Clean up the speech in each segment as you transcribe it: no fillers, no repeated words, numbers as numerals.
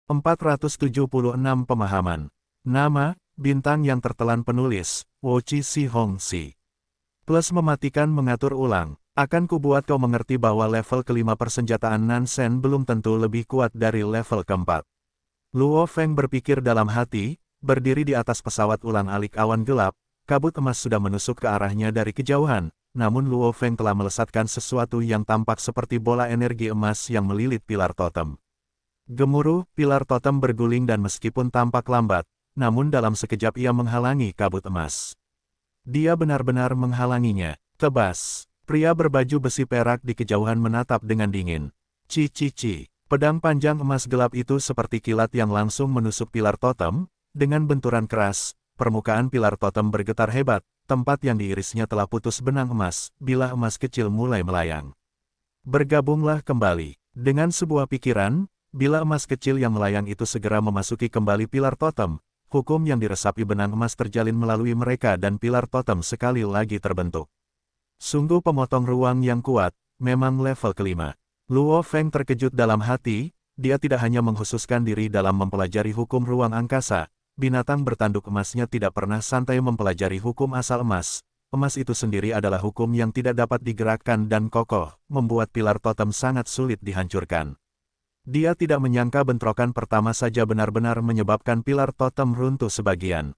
476 Pemahaman. Nama, bintang yang tertelan penulis, Wochi Si Hong Si. Plus mematikan mengatur ulang. Akan kubuat kau mengerti bahwa level kelima persenjataan Nansen belum tentu lebih kuat dari level keempat. Luo Feng berpikir dalam hati, berdiri di atas pesawat ulang-alik awan gelap, kabut emas sudah menusuk ke arahnya dari kejauhan, namun Luo Feng telah melesatkan sesuatu yang tampak seperti bola energi emas yang melilit pilar totem. Gemuruh, pilar totem berguling dan meskipun tampak lambat, namun dalam sekejap ia menghalangi kabut emas. Dia benar-benar menghalanginya. Tebas, pria berbaju besi perak di kejauhan menatap dengan dingin. Ci. Pedang panjang emas gelap itu seperti kilat yang langsung menusuk pilar totem. Dengan benturan keras, permukaan pilar totem bergetar hebat, tempat yang diirisnya telah putus benang emas, bilah emas kecil mulai melayang. Bergabunglah kembali. Dengan sebuah pikiran, bila emas kecil yang melayang itu segera memasuki kembali pilar totem, hukum yang diresapi benang emas terjalin melalui mereka dan pilar totem sekali lagi terbentuk. Sungguh pemotong ruang yang kuat, memang level kelima. Luo Feng terkejut dalam hati, dia tidak hanya menghususkan diri dalam mempelajari hukum ruang angkasa, binatang bertanduk emasnya tidak pernah santai mempelajari hukum asal emas. Emas itu sendiri adalah hukum yang tidak dapat digerakkan dan kokoh, membuat pilar totem sangat sulit dihancurkan. Dia tidak menyangka bentrokan pertama saja benar-benar menyebabkan pilar totem runtuh sebagian.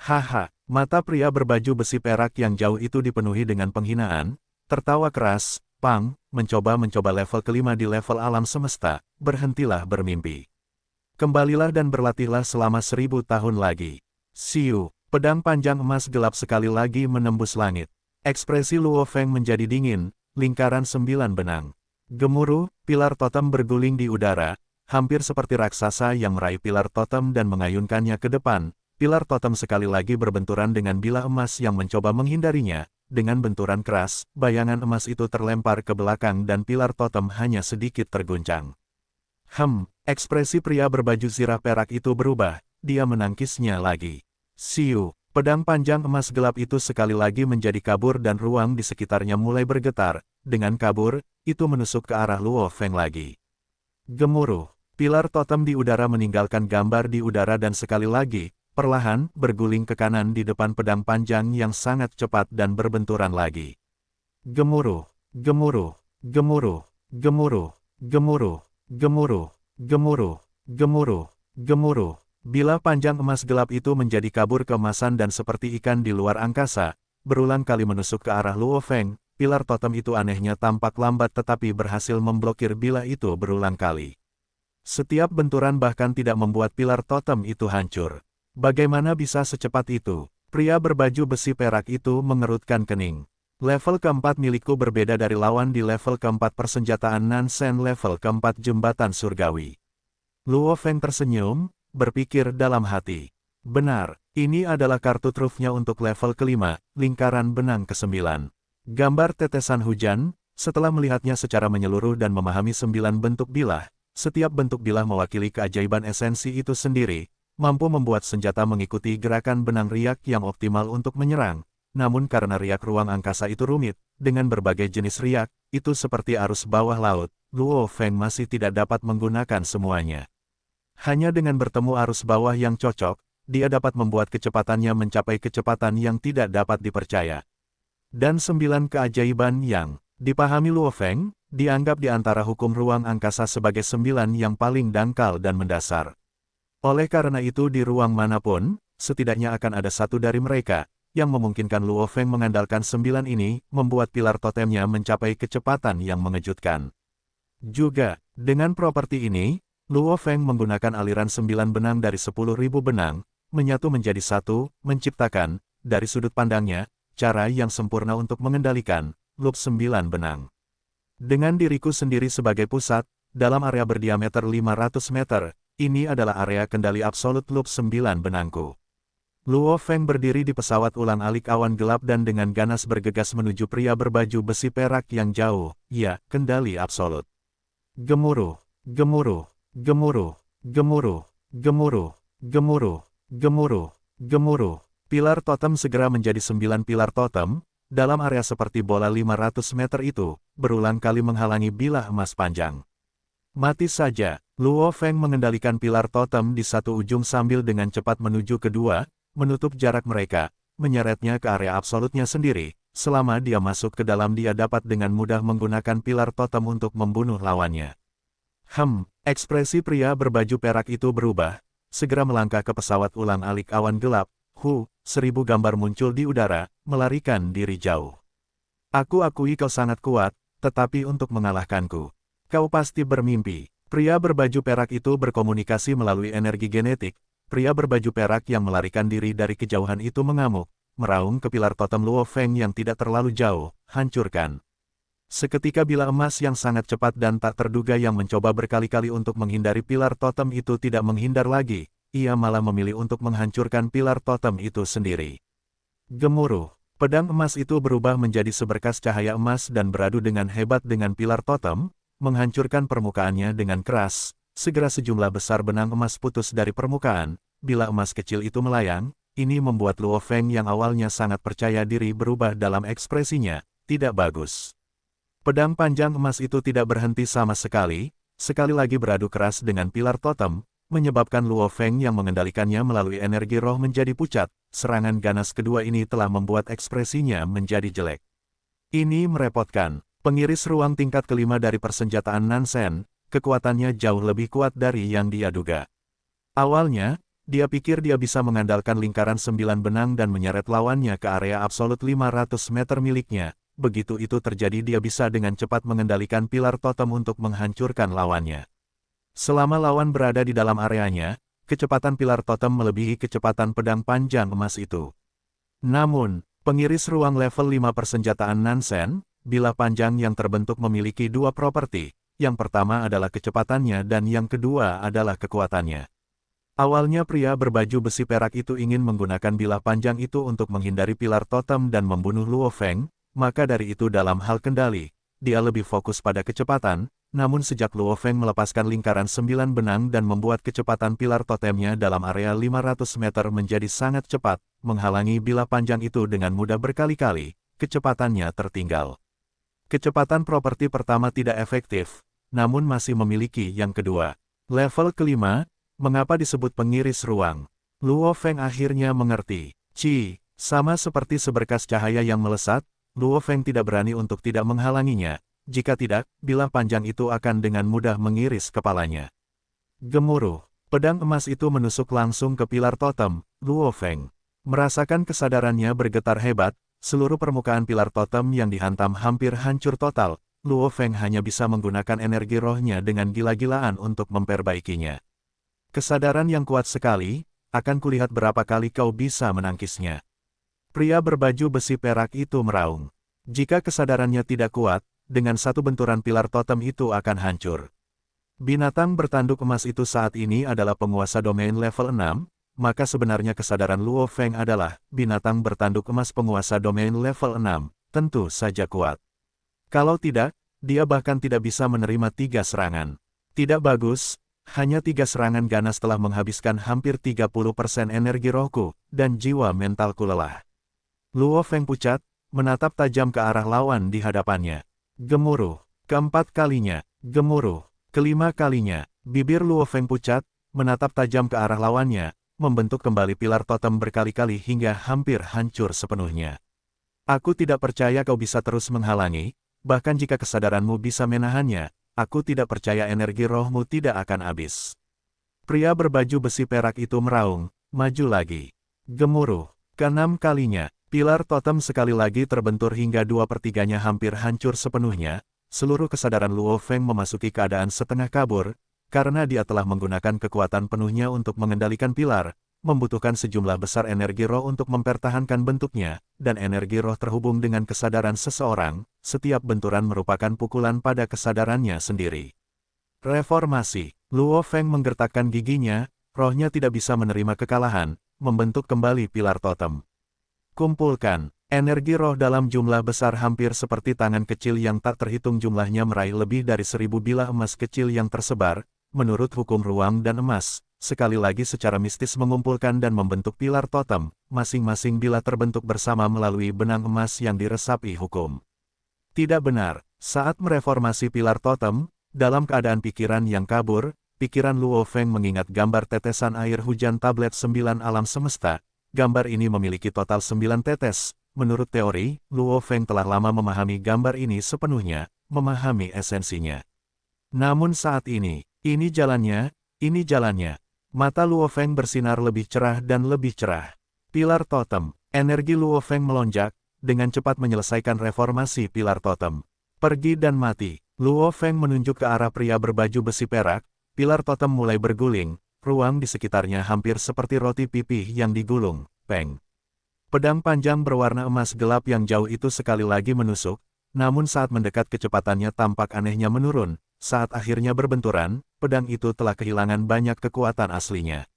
Haha, mata pria berbaju besi perak yang jauh itu dipenuhi dengan penghinaan, tertawa keras, Pang, mencoba level kelima di level alam semesta, berhentilah bermimpi. Kembalilah dan berlatihlah selama 1000 tahun lagi. Siu, pedang panjang emas gelap sekali lagi menembus langit. Ekspresi Luo Feng menjadi dingin, lingkaran 9 benang. Gemuruh, pilar totem berguling di udara, hampir seperti raksasa yang meraih pilar totem dan mengayunkannya ke depan. Pilar totem sekali lagi berbenturan dengan bilah emas yang mencoba menghindarinya. Dengan benturan keras, bayangan emas itu terlempar ke belakang dan pilar totem hanya sedikit terguncang. Ekspresi pria berbaju zirah perak itu berubah, dia menangkisnya lagi. Siu, pedang panjang emas gelap itu sekali lagi menjadi kabur dan ruang di sekitarnya mulai bergetar. Dengan kabur, itu menusuk ke arah Luo Feng lagi. Gemuruh, pilar totem di udara meninggalkan gambar di udara dan sekali lagi, perlahan, berguling ke kanan di depan pedang panjang yang sangat cepat dan berbenturan lagi. Gemuruh, gemuruh, gemuruh, gemuruh, gemuruh, gemuruh, gemuruh, gemuruh, gemuruh. Bilah panjang emas gelap itu menjadi kabur keemasan dan seperti ikan di luar angkasa, berulang kali menusuk ke arah Luo Feng. Pilar totem itu anehnya tampak lambat tetapi berhasil memblokir bilah itu berulang kali. Setiap benturan bahkan tidak membuat pilar totem itu hancur. Bagaimana bisa secepat itu? Pria berbaju besi perak itu mengerutkan kening. Level keempat milikku berbeda dari lawan di level keempat persenjataan Nansen level keempat jembatan surgawi. Luo Feng tersenyum, berpikir dalam hati. Benar, ini adalah kartu trufnya untuk level kelima, lingkaran benang ke-9. Gambar tetesan hujan, setelah melihatnya secara menyeluruh dan memahami 9 bentuk bilah, setiap bentuk bilah mewakili keajaiban esensi itu sendiri, mampu membuat senjata mengikuti gerakan benang riak yang optimal untuk menyerang. Namun karena riak ruang angkasa itu rumit, dengan berbagai jenis riak, itu seperti arus bawah laut, Luo Feng masih tidak dapat menggunakan semuanya. Hanya dengan bertemu arus bawah yang cocok, dia dapat membuat kecepatannya mencapai kecepatan yang tidak dapat dipercaya. Dan 9 keajaiban yang dipahami Luo Feng, dianggap di antara hukum ruang angkasa sebagai 9 yang paling dangkal dan mendasar. Oleh karena itu di ruang manapun, setidaknya akan ada satu dari mereka, yang memungkinkan Luo Feng mengandalkan 9 ini, membuat pilar totemnya mencapai kecepatan yang mengejutkan. Juga, dengan properti ini, Luo Feng menggunakan aliran 9 benang dari 10.000 benang, menyatu menjadi satu, menciptakan, dari sudut pandangnya, cara yang sempurna untuk mengendalikan loop 9 benang. Dengan diriku sendiri sebagai pusat, dalam area berdiameter 500 meter, ini adalah area kendali absolut loop 9 benangku. Luo Feng berdiri di pesawat ulang-alik awan gelap dan dengan ganas bergegas menuju pria berbaju besi perak yang jauh, ya, kendali absolut. Gemuruh, gemuruh, gemuruh, gemuruh, gemuruh, gemuruh, gemuruh, gemuruh. Pilar totem segera menjadi 9 pilar totem, dalam area seperti bola 500 meter itu, berulang kali menghalangi bilah emas panjang. Mati saja. Luo Feng mengendalikan pilar totem di satu ujung sambil dengan cepat menuju kedua, menutup jarak mereka, menyeretnya ke area absolutnya sendiri. Selama dia masuk ke dalam, dia dapat dengan mudah menggunakan pilar totem untuk membunuh lawannya. Ekspresi pria berbaju perak itu berubah, segera melangkah ke pesawat ulang-alik awan gelap. 1000 gambar muncul di udara, melarikan diri jauh. Aku akui kau sangat kuat, tetapi untuk mengalahkanku, kau pasti bermimpi. Pria berbaju perak itu berkomunikasi melalui energi genetik. Pria berbaju perak yang melarikan diri dari kejauhan itu mengamuk, meraung ke pilar totem Luo Feng yang tidak terlalu jauh, hancurkan. Seketika bilah emas yang sangat cepat dan tak terduga yang mencoba berkali-kali untuk menghindari pilar totem itu tidak menghindar lagi, ia malah memilih untuk menghancurkan pilar totem itu sendiri. Gemuruh. Pedang emas itu berubah menjadi seberkas cahaya emas dan beradu dengan hebat dengan pilar totem, menghancurkan permukaannya dengan keras. Segera sejumlah besar benang emas putus dari permukaan. Bila emas kecil itu melayang, ini membuat Luo Feng yang awalnya sangat percaya diri berubah dalam ekspresinya. Tidak bagus. Pedang panjang emas itu tidak berhenti sama sekali lagi beradu keras dengan pilar totem, menyebabkan Luo Feng yang mengendalikannya melalui energi roh menjadi pucat. Serangan ganas kedua ini telah membuat ekspresinya menjadi jelek. Ini merepotkan. Pengiris ruang tingkat kelima dari persenjataan Nansen, kekuatannya jauh lebih kuat dari yang dia duga. Awalnya, dia pikir dia bisa mengandalkan lingkaran 9 benang dan menyeret lawannya ke area absolut 500 meter miliknya. Begitu itu terjadi, dia bisa dengan cepat mengendalikan pilar totem untuk menghancurkan lawannya. Selama lawan berada di dalam areanya, kecepatan pilar totem melebihi kecepatan pedang panjang emas itu. Namun, pengiris ruang level 5 persenjataan Nansen, bilah panjang yang terbentuk memiliki dua properti. Yang pertama adalah kecepatannya dan yang kedua adalah kekuatannya. Awalnya pria berbaju besi perak itu ingin menggunakan bilah panjang itu untuk menghindari pilar totem dan membunuh Luo Feng, maka dari itu dalam hal kendali, dia lebih fokus pada kecepatan. Namun sejak Luo Feng melepaskan lingkaran 9 benang dan membuat kecepatan pilar totemnya dalam area 500 meter menjadi sangat cepat, menghalangi bilah panjang itu dengan mudah berkali-kali, kecepatannya tertinggal. Kecepatan properti pertama tidak efektif, namun masih memiliki yang kedua. Level kelima, mengapa disebut pengiris ruang? Luo Feng akhirnya mengerti. Sama seperti seberkas cahaya yang melesat, Luo Feng tidak berani untuk tidak menghalanginya. Jika tidak, bilah panjang itu akan dengan mudah mengiris kepalanya. Gemuruh. Pedang emas itu menusuk langsung ke pilar totem. Luo Feng merasakan kesadarannya bergetar hebat. Seluruh permukaan pilar totem yang dihantam hampir hancur total. Luo Feng hanya bisa menggunakan energi rohnya dengan gila-gilaan untuk memperbaikinya. Kesadaran yang kuat sekali, akan kulihat berapa kali kau bisa menangkisnya. Pria berbaju besi perak itu meraung. Jika kesadarannya tidak kuat, dengan satu benturan pilar totem itu akan hancur. Binatang bertanduk emas itu saat ini adalah penguasa domain level 6, maka sebenarnya kesadaran Luo Feng adalah binatang bertanduk emas penguasa domain level 6, tentu saja kuat. Kalau tidak, dia bahkan tidak bisa menerima 3 serangan. Tidak bagus, hanya 3 serangan ganas telah menghabiskan hampir 30% energi rohku, dan jiwa mentalku lelah. Luo Feng pucat, menatap tajam ke arah lawan di hadapannya. Gemuruh. Keempat kalinya. Gemuruh. Kelima kalinya. Bibir Luo Feng pucat, menatap tajam ke arah lawannya, membentuk kembali pilar totem berkali-kali hingga hampir hancur sepenuhnya. Aku tidak percaya kau bisa terus menghalangi, bahkan jika kesadaranmu bisa menahannya, aku tidak percaya energi rohmu tidak akan habis. Pria berbaju besi perak itu meraung, maju lagi. Gemuruh. Keenam kalinya. Pilar totem sekali lagi terbentur hingga 2/3-nya hampir hancur sepenuhnya. Seluruh kesadaran Luo Feng memasuki keadaan setengah kabur, karena dia telah menggunakan kekuatan penuhnya untuk mengendalikan pilar, membutuhkan sejumlah besar energi roh untuk mempertahankan bentuknya, dan energi roh terhubung dengan kesadaran seseorang. Setiap benturan merupakan pukulan pada kesadarannya sendiri. Reformasi. Luo Feng menggertakkan giginya, rohnya tidak bisa menerima kekalahan, membentuk kembali pilar totem. Kumpulkan. Energi roh dalam jumlah besar hampir seperti tangan kecil yang tak terhitung jumlahnya meraih lebih dari 1000 bilah emas kecil yang tersebar, menurut hukum ruang dan emas, sekali lagi secara mistis mengumpulkan dan membentuk pilar totem, masing-masing bilah terbentuk bersama melalui benang emas yang diresapi hukum. Tidak benar, saat mereformasi pilar totem, dalam keadaan pikiran yang kabur, pikiran Luo Feng mengingat gambar tetesan air hujan tablet 9 alam semesta. Gambar ini memiliki total 9 tetes. Menurut teori, Luo Feng telah lama memahami gambar ini sepenuhnya, memahami esensinya. Namun saat ini jalannya, ini jalannya. Mata Luo Feng bersinar lebih cerah dan lebih cerah. Pilar totem, energi Luo Feng melonjak, dengan cepat menyelesaikan reformasi pilar totem. Pergi dan mati. Luo Feng menunjuk ke arah pria berbaju besi perak, pilar totem mulai berguling, ruang di sekitarnya hampir seperti roti pipih yang digulung. Peng. Pedang panjang berwarna emas gelap yang jauh itu sekali lagi menusuk, namun saat mendekat kecepatannya tampak anehnya menurun. Saat akhirnya berbenturan, pedang itu telah kehilangan banyak kekuatan aslinya.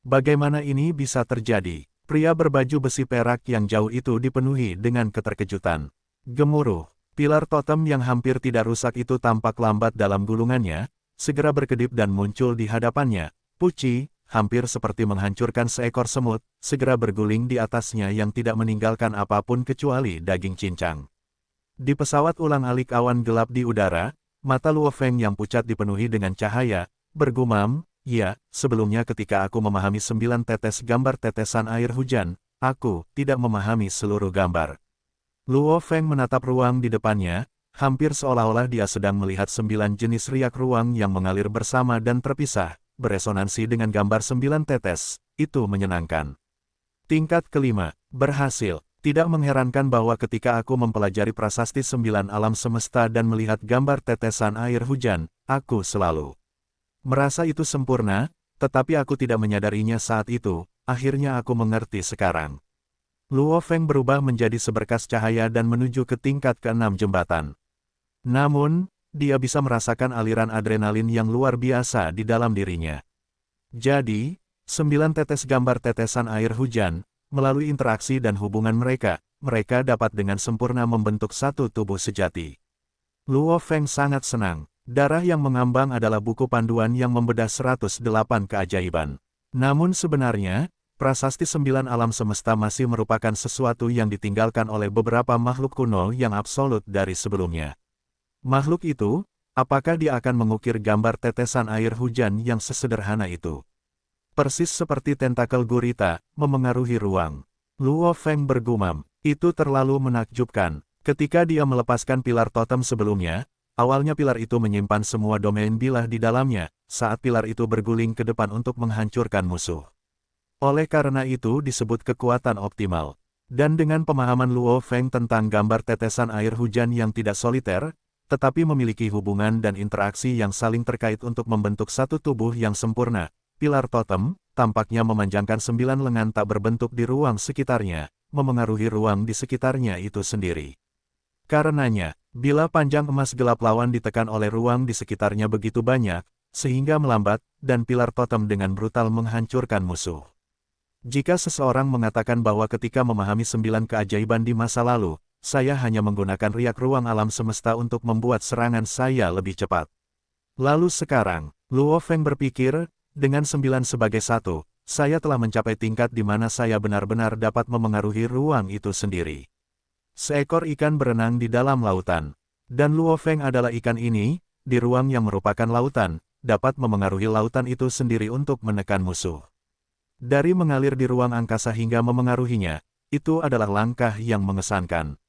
Bagaimana ini bisa terjadi? Pria berbaju besi perak yang jauh itu dipenuhi dengan keterkejutan. Gemuruh. Pilar totem yang hampir tidak rusak itu tampak lambat dalam gulungannya, segera berkedip dan muncul di hadapannya. Puci, hampir seperti menghancurkan seekor semut, segera berguling di atasnya yang tidak meninggalkan apapun kecuali daging cincang. Di pesawat ulang-alik awan gelap di udara, mata Luo Feng yang pucat dipenuhi dengan cahaya, bergumam, ya, sebelumnya ketika aku memahami 9 tetes gambar tetesan air hujan, aku tidak memahami seluruh gambar. Luo Feng menatap ruang di depannya, hampir seolah-olah dia sedang melihat 9 jenis riak ruang yang mengalir bersama dan terpisah, beresonansi dengan gambar 9 tetes, itu menyenangkan. Tingkat kelima, berhasil. Tidak mengherankan bahwa ketika aku mempelajari prasasti 9 alam semesta dan melihat gambar tetesan air hujan, aku selalu merasa itu sempurna, tetapi aku tidak menyadarinya saat itu, akhirnya aku mengerti sekarang. Luo Feng berubah menjadi seberkas cahaya dan menuju ke tingkat ke-6 jembatan. Namun, dia bisa merasakan aliran adrenalin yang luar biasa di dalam dirinya. Jadi, 9 tetes gambar tetesan air hujan, melalui interaksi dan hubungan mereka dapat dengan sempurna membentuk satu tubuh sejati. Luo Feng sangat senang. Darah yang mengambang adalah buku panduan yang membedah 108 keajaiban. Namun sebenarnya, prasasti 9 alam semesta masih merupakan sesuatu yang ditinggalkan oleh beberapa makhluk kuno yang absolut dari sebelumnya. Makhluk itu, apakah dia akan mengukir gambar tetesan air hujan yang sesederhana itu? Persis seperti tentakel gurita, memengaruhi ruang. Luo Feng bergumam, itu terlalu menakjubkan. Ketika dia melepaskan pilar totem sebelumnya, awalnya pilar itu menyimpan semua domain bilah di dalamnya, saat pilar itu berguling ke depan untuk menghancurkan musuh. Oleh karena itu disebut kekuatan optimal. Dan dengan pemahaman Luo Feng tentang gambar tetesan air hujan yang tidak soliter, tetapi memiliki hubungan dan interaksi yang saling terkait untuk membentuk satu tubuh yang sempurna, pilar totem tampaknya memanjangkan 9 lengan tak berbentuk di ruang sekitarnya, memengaruhi ruang di sekitarnya itu sendiri. Karenanya, bila panjang emas gelap lawan ditekan oleh ruang di sekitarnya begitu banyak, sehingga melambat, dan pilar totem dengan brutal menghancurkan musuh. Jika seseorang mengatakan bahwa ketika memahami 9 keajaiban di masa lalu, saya hanya menggunakan riak ruang alam semesta untuk membuat serangan saya lebih cepat. Lalu sekarang, Luo Feng berpikir, dengan 9 sebagai satu, saya telah mencapai tingkat di mana saya benar-benar dapat memengaruhi ruang itu sendiri. Seekor ikan berenang di dalam lautan. Dan Luo Feng adalah ikan ini, di ruang yang merupakan lautan, dapat memengaruhi lautan itu sendiri untuk menekan musuh. Dari mengalir di ruang angkasa hingga memengaruhinya, itu adalah langkah yang mengesankan.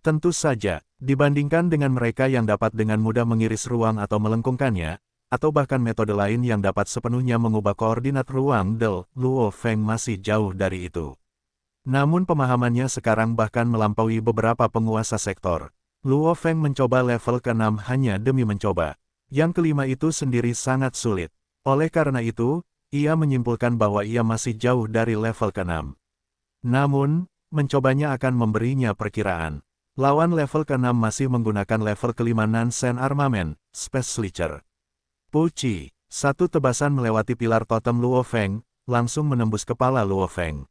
Tentu saja, dibandingkan dengan mereka yang dapat dengan mudah mengiris ruang atau melengkungkannya, atau bahkan metode lain yang dapat sepenuhnya mengubah koordinat ruang Luo Feng masih jauh dari itu. Namun pemahamannya sekarang bahkan melampaui beberapa penguasa sektor. Luo Feng mencoba level ke-6 hanya demi mencoba. Yang kelima itu sendiri sangat sulit. Oleh karena itu, ia menyimpulkan bahwa ia masih jauh dari level ke-6. Namun, mencobanya akan memberinya perkiraan. Lawan level ke-6 masih menggunakan level ke-5 Nansen Armament, Space Slicer. Puci, satu tebasan melewati pilar totem Luo Feng, langsung menembus kepala Luo Feng.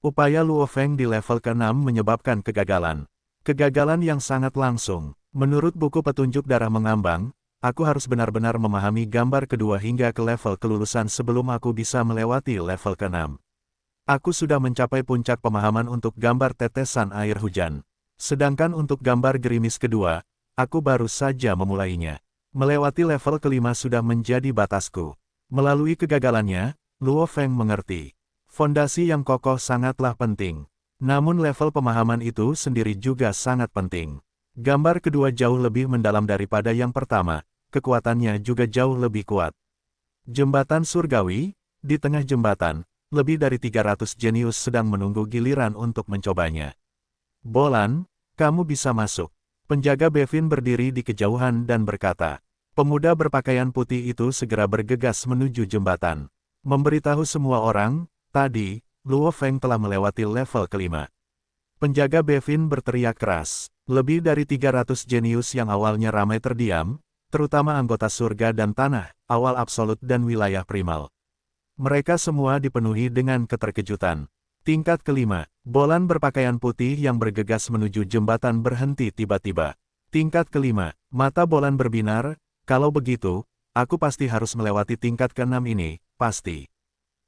Upaya Luo Feng di level ke-6 menyebabkan kegagalan. Kegagalan yang sangat langsung. Menurut buku petunjuk darah mengambang, aku harus benar-benar memahami gambar kedua hingga ke level kelulusan sebelum aku bisa melewati level ke-6. Aku sudah mencapai puncak pemahaman untuk gambar tetesan air hujan. Sedangkan untuk gambar gerimis kedua, aku baru saja memulainya. Melewati level kelima sudah menjadi batasku. Melalui kegagalannya, Luo Feng mengerti. Fondasi yang kokoh sangatlah penting. Namun level pemahaman itu sendiri juga sangat penting. Gambar kedua jauh lebih mendalam daripada yang pertama, kekuatannya juga jauh lebih kuat. Jembatan surgawi, di tengah jembatan, lebih dari 300 jenius sedang menunggu giliran untuk mencobanya. Bolan, kamu bisa masuk. Penjaga Bevin berdiri di kejauhan dan berkata. Pemuda berpakaian putih itu segera bergegas menuju jembatan. Memberitahu semua orang, tadi, Luo Feng telah melewati level kelima. Penjaga Bevin berteriak keras. Lebih dari 300 jenius yang awalnya ramai terdiam, terutama anggota surga dan tanah, awal absolut dan wilayah primal. Mereka semua dipenuhi dengan keterkejutan. Tingkat kelima, Bolan berpakaian putih yang bergegas menuju jembatan berhenti tiba-tiba. Tingkat kelima, mata Bolan berbinar, kalau begitu, aku pasti harus melewati tingkat keenam ini, pasti.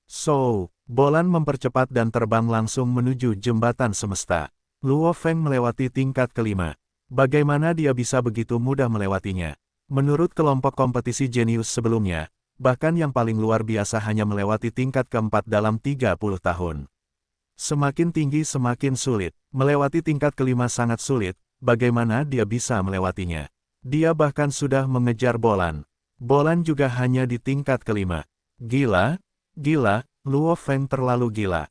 So, Bolan mempercepat dan terbang langsung menuju jembatan semesta. Luo Feng melewati tingkat kelima. Bagaimana dia bisa begitu mudah melewatinya? Menurut kelompok kompetisi jenius sebelumnya, bahkan yang paling luar biasa hanya melewati tingkat keempat dalam 30 tahun. Semakin tinggi semakin sulit. Melewati tingkat kelima sangat sulit, bagaimana dia bisa melewatinya? Dia bahkan sudah mengejar Bolan. Bolan juga hanya di tingkat kelima. Gila, Luo Feng terlalu gila.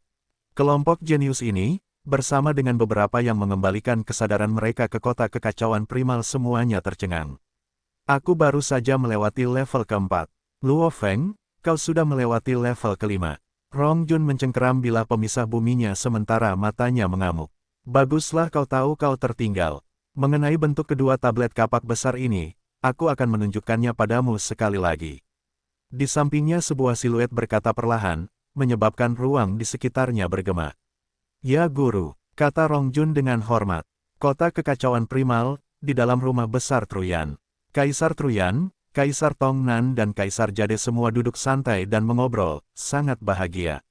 Kelompok jenius ini, bersama dengan beberapa yang mengembalikan kesadaran mereka ke kota kekacauan primal semuanya tercengang. Aku baru saja melewati level keempat. Luo Feng, kau sudah melewati level kelima. Rong Jun mencengkeram bilah pemisah buminya sementara matanya mengamuk. Baguslah kau tahu kau tertinggal. Mengenai bentuk kedua tablet kapak besar ini, aku akan menunjukkannya padamu sekali lagi. Di sampingnya sebuah siluet berkata perlahan, menyebabkan ruang di sekitarnya bergema. Ya guru, kata Rong Jun dengan hormat. Kota kekacauan primal, di dalam rumah besar Truyan. Kaisar Truyan, Kaisar Tongnan dan Kaisar Jade semua duduk santai dan mengobrol, sangat bahagia.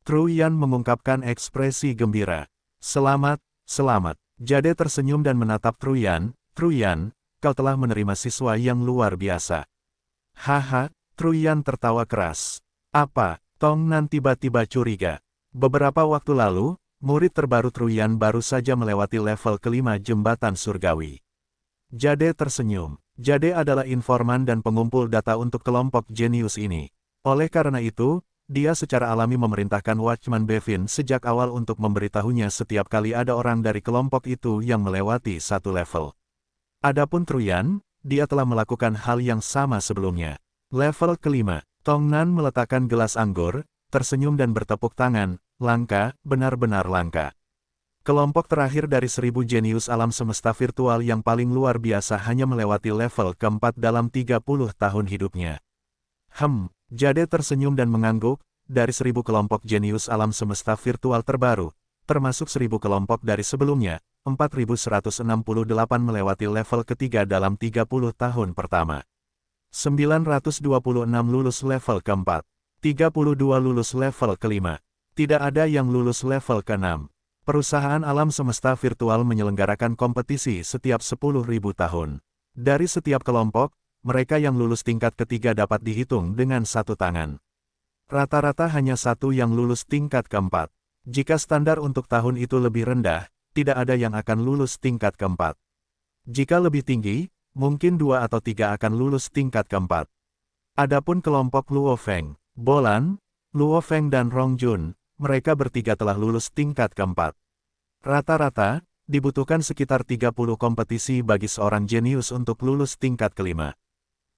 Truyan mengungkapkan ekspresi gembira. Selamat, selamat. Jade tersenyum dan menatap Truyan. Truyan, kau telah menerima siswa yang luar biasa. Haha, Truyan tertawa keras. Apa? Tongnan tiba-tiba curiga. Beberapa waktu lalu, murid terbaru Truyan baru saja melewati level kelima jembatan surgawi. Jade tersenyum. Jade adalah informan dan pengumpul data untuk kelompok jenius ini. Oleh karena itu, dia secara alami memerintahkan Watchman Bevin sejak awal untuk memberitahunya setiap kali ada orang dari kelompok itu yang melewati satu level. Adapun Truyan, dia telah melakukan hal yang sama sebelumnya. Level kelima, Tongnan meletakkan gelas anggur, tersenyum dan bertepuk tangan, langka, benar-benar langka. Kelompok terakhir dari 1000 jenius alam semesta virtual yang paling luar biasa hanya melewati level keempat dalam 30 tahun hidupnya. Jade tersenyum dan mengangguk, dari 1000 kelompok jenius alam semesta virtual terbaru, termasuk 1000 kelompok dari sebelumnya, 4168 melewati level ketiga dalam 30 tahun pertama. 926 lulus level keempat. 32 lulus level kelima. Tidak ada yang lulus level keenam. Perusahaan alam semesta virtual menyelenggarakan kompetisi setiap 10.000 tahun. Dari setiap kelompok, mereka yang lulus tingkat ketiga dapat dihitung dengan satu tangan. Rata-rata hanya satu yang lulus tingkat keempat. Jika standar untuk tahun itu lebih rendah, tidak ada yang akan lulus tingkat keempat. Jika lebih tinggi, mungkin 2 atau 3 akan lulus tingkat keempat. Adapun kelompok Luo Feng, Bolan, Luo Feng dan Rong Jun, mereka bertiga telah lulus tingkat keempat. Rata-rata, dibutuhkan sekitar 30 kompetisi bagi seorang jenius untuk lulus tingkat kelima.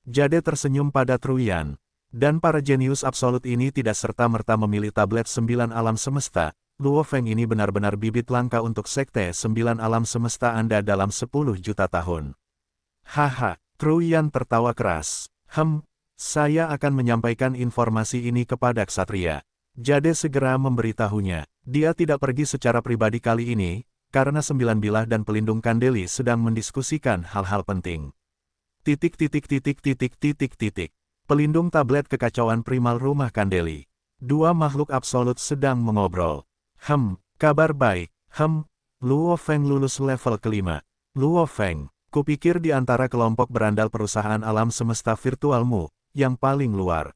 Jade tersenyum pada Truyan. Dan para jenius absolut ini tidak serta-merta memilih tablet 9 alam semesta. Luo Feng ini benar-benar bibit langka untuk sekte 9 alam semesta Anda dalam 10 juta tahun. Haha, Truyan tertawa keras. Saya akan menyampaikan informasi ini kepada Ksatria. Jade segera memberitahunya. Dia tidak pergi secara pribadi kali ini, karena 9 bilah dan pelindung Kandeli sedang mendiskusikan hal-hal penting. Pelindung tablet kekacauan primal rumah Kandeli. Dua makhluk absolut sedang mengobrol. Kabar baik. Luo Feng lulus level kelima. Luo Feng, Kupikir di antara kelompok berandal perusahaan alam semesta virtualmu, yang paling luar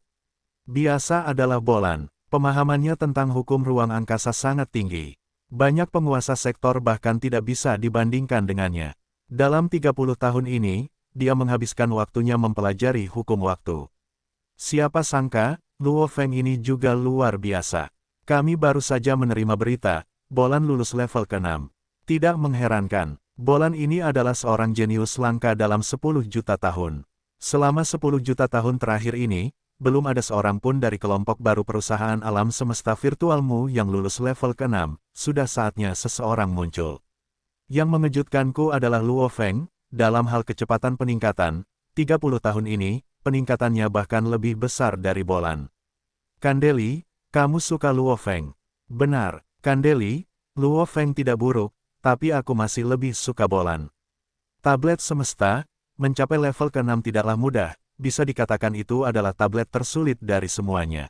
biasa adalah Bolan. Pemahamannya tentang hukum ruang angkasa sangat tinggi. Banyak penguasa sektor bahkan tidak bisa dibandingkan dengannya. Dalam 30 tahun ini, dia menghabiskan waktunya mempelajari hukum waktu. Siapa sangka, Luo Feng ini juga luar biasa. Kami baru saja menerima berita, Bolan lulus level ke-6. Tidak mengherankan, Bolan ini adalah seorang jenius langka dalam 10 juta tahun. Selama 10 juta tahun terakhir ini, belum ada seorang pun dari kelompok baru perusahaan alam semesta virtualmu yang lulus level ke-6, sudah saatnya seseorang muncul. Yang mengejutkanku adalah Luo Feng, dalam hal kecepatan peningkatan, 30 tahun ini, peningkatannya bahkan lebih besar dari Bolan. Kandeli, kamu suka Luo Feng? Benar, Kandeli, Luo Feng tidak buruk, tapi aku masih lebih suka Bolan. Tablet semesta, mencapai level ke-6 tidaklah mudah, bisa dikatakan itu adalah tablet tersulit dari semuanya.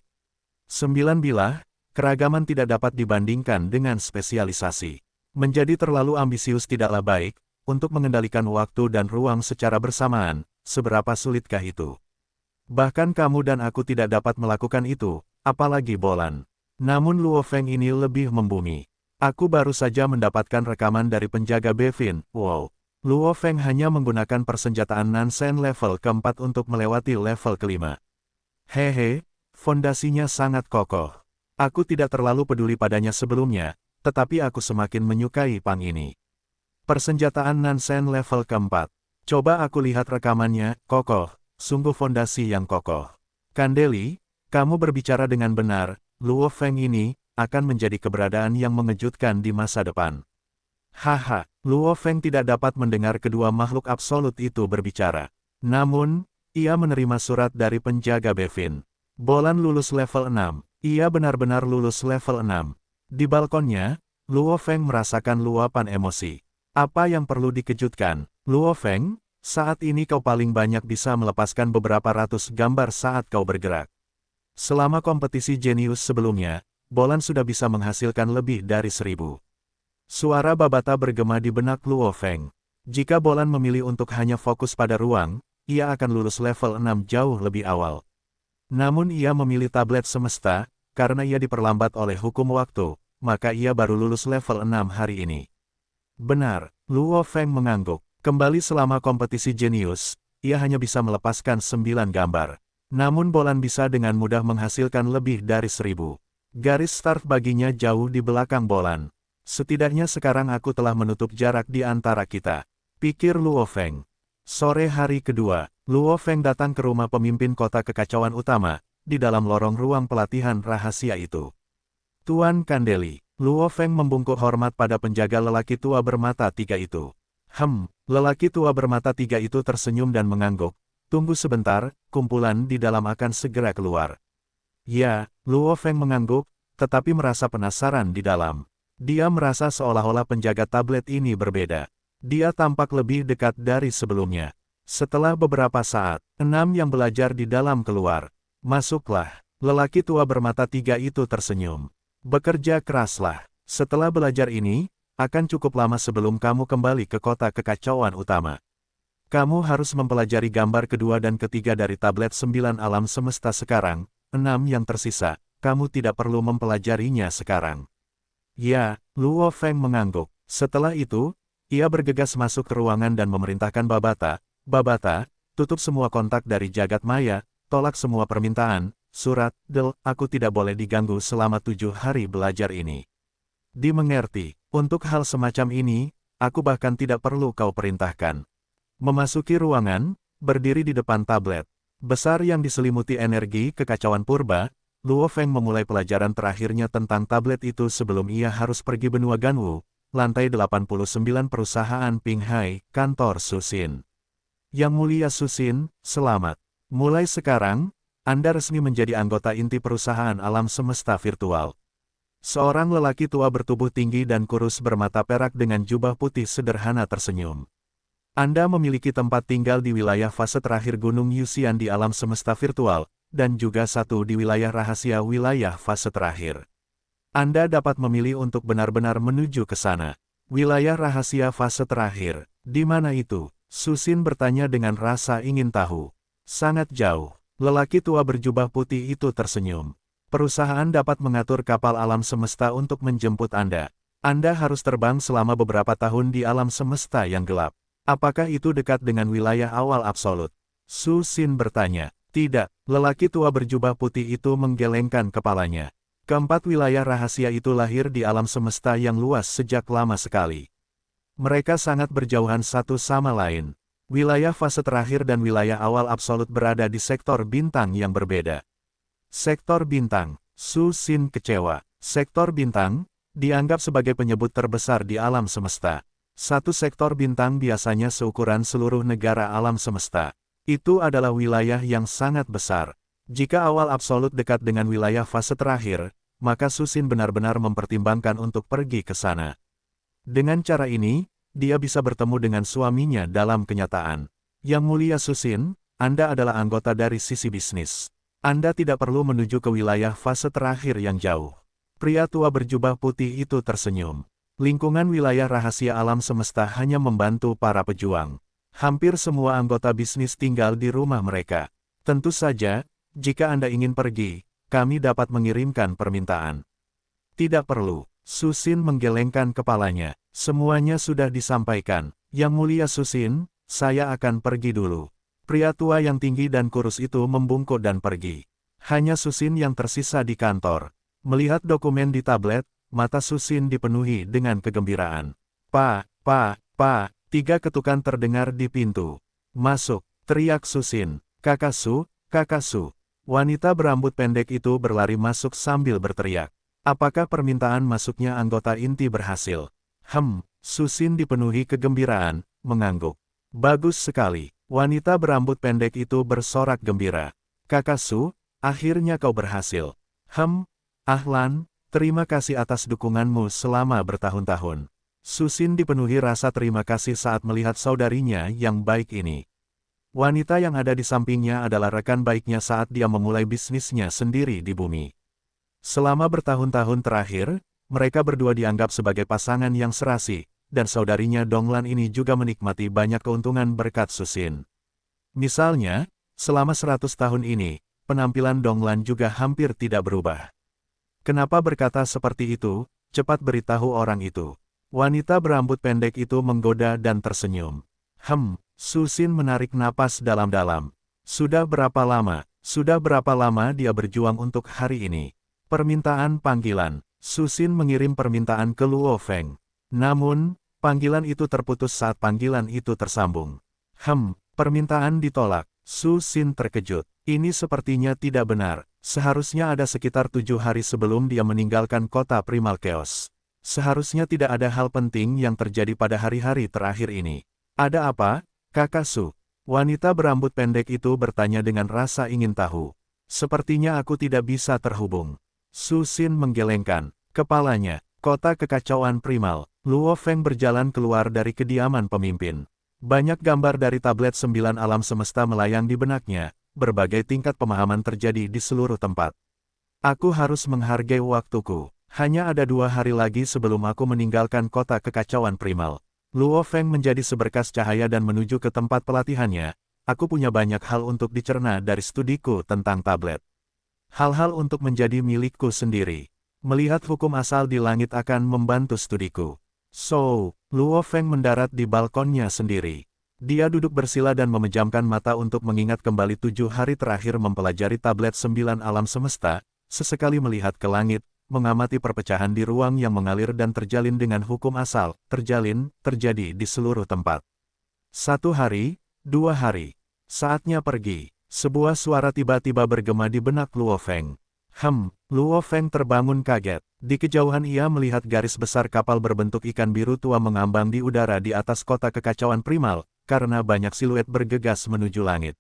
9 bilah, keragaman tidak dapat dibandingkan dengan spesialisasi. Menjadi terlalu ambisius tidaklah baik, untuk mengendalikan waktu dan ruang secara bersamaan, seberapa sulitkah itu? Bahkan kamu dan aku tidak dapat melakukan itu, apalagi Bolan. Namun Luo Feng ini lebih membumi. Aku baru saja mendapatkan rekaman dari penjaga Bevin. Wow. Luo Feng hanya menggunakan persenjataan Nansen level ke-4 untuk melewati level ke-5. Hehe, fondasinya sangat kokoh. Aku tidak terlalu peduli padanya sebelumnya, tetapi aku semakin menyukai Pang ini. Persenjataan Nansen level ke-4. Coba aku lihat rekamannya, kokoh, sungguh fondasi yang kokoh. Kandeli, kamu berbicara dengan benar, Luo Feng ini akan menjadi keberadaan yang mengejutkan di masa depan. Haha, Luo Feng tidak dapat mendengar kedua makhluk absolut itu berbicara. Namun, ia menerima surat dari penjaga Bevin. Bolan lulus level 6. Ia benar-benar lulus level 6. Di balkonnya, Luo Feng merasakan luapan emosi. Apa yang perlu dikejutkan? Luo Feng, saat ini kau paling banyak bisa melepaskan beberapa ratus gambar saat kau bergerak. Selama kompetisi jenius sebelumnya, Bolan sudah bisa menghasilkan lebih dari 1000. Suara Babata bergema di benak Luo Feng. Jika Bolan memilih untuk hanya fokus pada ruang, ia akan lulus level 6 jauh lebih awal. Namun ia memilih tablet semesta, karena ia diperlambat oleh hukum waktu, maka ia baru lulus level 6 hari ini. Benar, Luo Feng mengangguk. Kembali selama kompetisi jenius, ia hanya bisa melepaskan 9 gambar. Namun Bolan bisa dengan mudah menghasilkan lebih dari 1000. Garis start baginya jauh di belakang Bolan. Setidaknya sekarang aku telah menutup jarak di antara kita, pikir Luo Feng. Sore hari kedua, Luo Feng datang ke rumah pemimpin kota kekacauan utama, di dalam lorong ruang pelatihan rahasia itu. Tuan Kandeli, Luo Feng membungkuk hormat pada penjaga lelaki tua bermata 3 itu. Lelaki tua bermata 3 itu tersenyum dan mengangguk. Tunggu sebentar, kumpulan di dalam akan segera keluar. Ya, Luo Feng mengangguk, tetapi merasa penasaran di dalam. Dia merasa seolah-olah penjaga tablet ini berbeda. Dia tampak lebih dekat dari sebelumnya. Setelah beberapa saat, 6 yang belajar di dalam keluar. Masuklah. Lelaki tua bermata 3 itu tersenyum. Bekerja keraslah. Setelah belajar ini, akan cukup lama sebelum kamu kembali ke kota kekacauan utama. Kamu harus mempelajari gambar kedua dan ketiga dari tablet 9 alam semesta sekarang. 6 yang tersisa, kamu tidak perlu mempelajarinya sekarang. Ya, Luo Feng mengangguk. Setelah itu, ia bergegas masuk ke ruangan dan memerintahkan Babata, tutup semua kontak dari jagat maya, tolak semua permintaan, surat, aku tidak boleh diganggu selama 7 hari belajar ini. Dimengerti, untuk hal semacam ini, aku bahkan tidak perlu kau perintahkan. Memasuki ruangan, berdiri di depan tablet besar yang diselimuti energi kekacauan purba, Luo Feng memulai pelajaran terakhirnya tentang tablet itu sebelum ia harus pergi benua Ganwu, lantai 89 perusahaan Pinghai, kantor Susin. Yang mulia Susin, selamat. Mulai sekarang, Anda resmi menjadi anggota inti perusahaan alam semesta virtual. Seorang lelaki tua bertubuh tinggi dan kurus bermata perak dengan jubah putih sederhana tersenyum. Anda memiliki tempat tinggal di wilayah fase terakhir Gunung Yuxian di alam semesta virtual, dan juga satu di wilayah rahasia wilayah fase terakhir. Anda dapat memilih untuk benar-benar menuju ke sana. Wilayah rahasia fase terakhir, di mana itu? Susin bertanya dengan rasa ingin tahu. Sangat jauh. Lelaki tua berjubah putih itu tersenyum. Perusahaan dapat mengatur kapal alam semesta untuk menjemput Anda. Anda harus terbang selama beberapa tahun di alam semesta yang gelap. Apakah itu dekat dengan wilayah awal absolut? Susin bertanya. Tidak, lelaki tua berjubah putih itu menggelengkan kepalanya. Keempat wilayah rahasia itu lahir di alam semesta yang luas sejak lama sekali. Mereka sangat berjauhan satu sama lain. Wilayah fase terakhir dan wilayah awal absolut berada di sektor bintang yang berbeda. Sektor bintang, Susin kecewa. Sektor bintang, dianggap sebagai penyebut terbesar di alam semesta. Satu sektor bintang biasanya seukuran seluruh negara alam semesta. Itu adalah wilayah yang sangat besar. Jika awal absolut dekat dengan wilayah fase terakhir, maka Susin benar-benar mempertimbangkan untuk pergi ke sana. Dengan cara ini, dia bisa bertemu dengan suaminya dalam kenyataan. Yang mulia Susin, Anda adalah anggota dari sisi bisnis. Anda tidak perlu menuju ke wilayah fase terakhir yang jauh. Pria tua berjubah putih itu tersenyum. Lingkungan wilayah rahasia alam semesta hanya membantu para pejuang. Hampir semua anggota bisnis tinggal di rumah mereka. Tentu saja, jika Anda ingin pergi, kami dapat mengirimkan permintaan. Tidak perlu. Susin menggelengkan kepalanya. Semuanya sudah disampaikan. Yang mulia Susin, saya akan pergi dulu. Pria tua yang tinggi dan kurus itu membungkuk dan pergi. Hanya Susin yang tersisa di kantor. Melihat dokumen di tablet, mata Susin dipenuhi dengan kegembiraan. Pa, tiga ketukan terdengar di pintu. Masuk, teriak Susin. Kakaksu, kakaksu. Wanita berambut pendek itu berlari masuk sambil berteriak. Apakah permintaan masuknya anggota inti berhasil? Susin dipenuhi kegembiraan, mengangguk. Bagus sekali. Wanita berambut pendek itu bersorak gembira. Kakaksu, akhirnya kau berhasil. Ahlan, terima kasih atas dukunganmu selama bertahun-tahun. Susin dipenuhi rasa terima kasih saat melihat saudarinya yang baik ini. Wanita yang ada di sampingnya adalah rekan baiknya saat dia memulai bisnisnya sendiri di bumi. Selama bertahun-tahun terakhir, mereka berdua dianggap sebagai pasangan yang serasi, dan saudarinya Donglan ini juga menikmati banyak keuntungan berkat Susin. Misalnya, selama 100 tahun ini, penampilan Donglan juga hampir tidak berubah. Kenapa berkata seperti itu? Cepat beritahu orang itu. Wanita berambut pendek itu menggoda dan tersenyum. Susin menarik napas dalam-dalam. Sudah berapa lama dia berjuang untuk hari ini? Permintaan panggilan. Susin mengirim permintaan ke Luo Feng. Namun, panggilan itu terputus saat panggilan itu tersambung. Permintaan ditolak. Susin terkejut. Ini sepertinya tidak benar. Seharusnya ada sekitar 7 hari sebelum dia meninggalkan kota Primal Chaos. Seharusnya tidak ada hal penting yang terjadi pada hari-hari terakhir ini. Ada apa, kakaksu? Wanita berambut pendek itu bertanya dengan rasa ingin tahu. Sepertinya aku tidak bisa terhubung. Susin menggelengkan kepalanya. Kota kekacauan primal. Luo Feng berjalan keluar dari kediaman pemimpin. Banyak gambar dari tablet 9 alam semesta melayang di benaknya. Berbagai tingkat pemahaman terjadi di seluruh tempat. Aku harus menghargai waktuku. Hanya ada 2 hari lagi sebelum aku meninggalkan kota kekacauan primal. Luo Feng menjadi seberkas cahaya dan menuju ke tempat pelatihannya. Aku punya banyak hal untuk dicerna dari studiku tentang tablet. Hal-hal untuk menjadi milikku sendiri. Melihat hukum asal di langit akan membantu studiku. Luo Feng mendarat di balkonnya sendiri. Dia duduk bersila dan memejamkan mata untuk mengingat kembali 7 hari terakhir mempelajari tablet 9 alam semesta, sesekali melihat ke langit, mengamati perpecahan di ruang yang mengalir dan terjalin dengan hukum asal, terjadi di seluruh tempat. 1 hari, 2 hari. Saatnya pergi. Sebuah suara tiba-tiba bergema di benak Luo Feng. Luo Feng terbangun kaget. Di kejauhan ia melihat garis besar kapal berbentuk ikan biru tua mengambang di udara di atas kota kekacauan primal, karena banyak siluet bergegas menuju langit.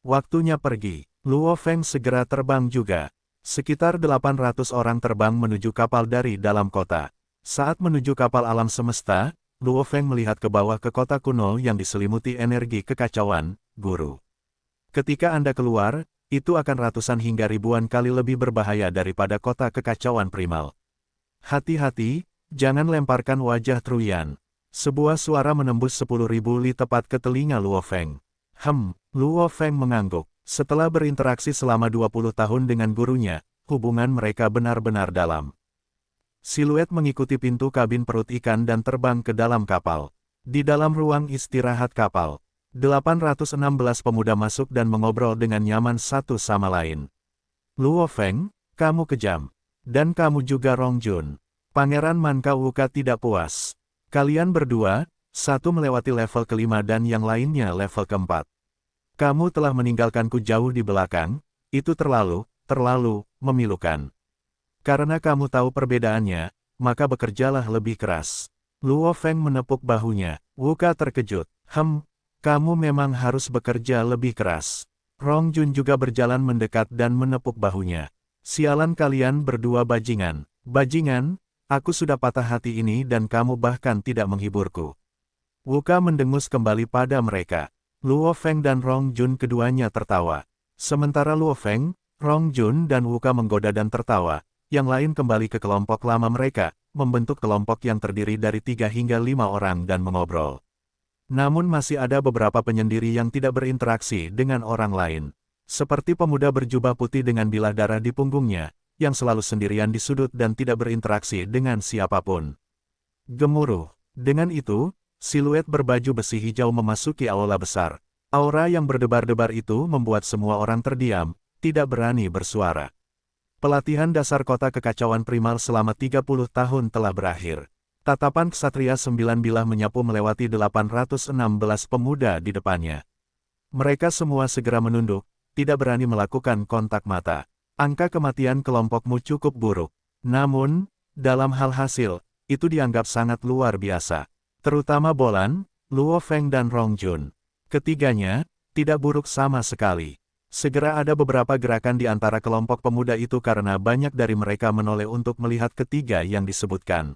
Waktunya pergi. Luo Feng segera terbang juga. Sekitar 800 orang terbang menuju kapal dari dalam kota. Saat menuju kapal alam semesta, Luo Feng melihat ke bawah ke kota kuno yang diselimuti energi kekacauan, guru. Ketika Anda keluar, itu akan ratusan hingga ribuan kali lebih berbahaya daripada kota kekacauan primal. Hati-hati, jangan lemparkan wajah Truyan. Sebuah suara menembus 10.000 li tepat ke telinga Luo Feng. Luo Feng mengangguk. Setelah berinteraksi selama 20 tahun dengan gurunya, hubungan mereka benar-benar dalam. Siluet mengikuti pintu kabin perut ikan dan terbang ke dalam kapal. Di dalam ruang istirahat kapal, 816 pemuda masuk dan mengobrol dengan nyaman satu sama lain. Luo Feng, kamu kejam. Dan kamu juga Rong Jun. Pangeran Manka Wuka tidak puas. Kalian berdua, satu melewati level kelima dan yang lainnya level keempat. Kamu telah meninggalkanku jauh di belakang, itu terlalu memilukan. Karena kamu tahu perbedaannya, maka bekerjalah lebih keras. Luo Feng menepuk bahunya. Wuka terkejut. Kamu memang harus bekerja lebih keras. Rong Jun juga berjalan mendekat dan menepuk bahunya. Sialan kalian berdua bajingan. Bajingan, aku sudah patah hati ini dan kamu bahkan tidak menghiburku. Wuka mendengus kembali pada mereka. Luo Feng dan Rong Jun keduanya tertawa. Sementara Luo Feng, Rong Jun dan Wuka menggoda dan tertawa, yang lain kembali ke kelompok lama mereka, membentuk kelompok yang terdiri dari 3 hingga 5 orang dan mengobrol. Namun masih ada beberapa penyendiri yang tidak berinteraksi dengan orang lain. Seperti pemuda berjubah putih dengan bilah darah di punggungnya, yang selalu sendirian di sudut dan tidak berinteraksi dengan siapapun. Gemuruh. Dengan itu, siluet berbaju besi hijau memasuki aula besar. Aura yang berdebar-debar itu membuat semua orang terdiam, tidak berani bersuara. Pelatihan dasar kota kekacauan primal selama 30 tahun telah berakhir. Tatapan ksatria 9 bilah menyapu melewati 816 pemuda di depannya. Mereka semua segera menunduk, tidak berani melakukan kontak mata. Angka kematian kelompokmu cukup buruk. Namun, dalam hal hasil, itu dianggap sangat luar biasa. Terutama Bolan, Luo Feng dan Rong Jun. Ketiganya, tidak buruk sama sekali. Segera ada beberapa gerakan di antara kelompok pemuda itu karena banyak dari mereka menoleh untuk melihat ketiga yang disebutkan.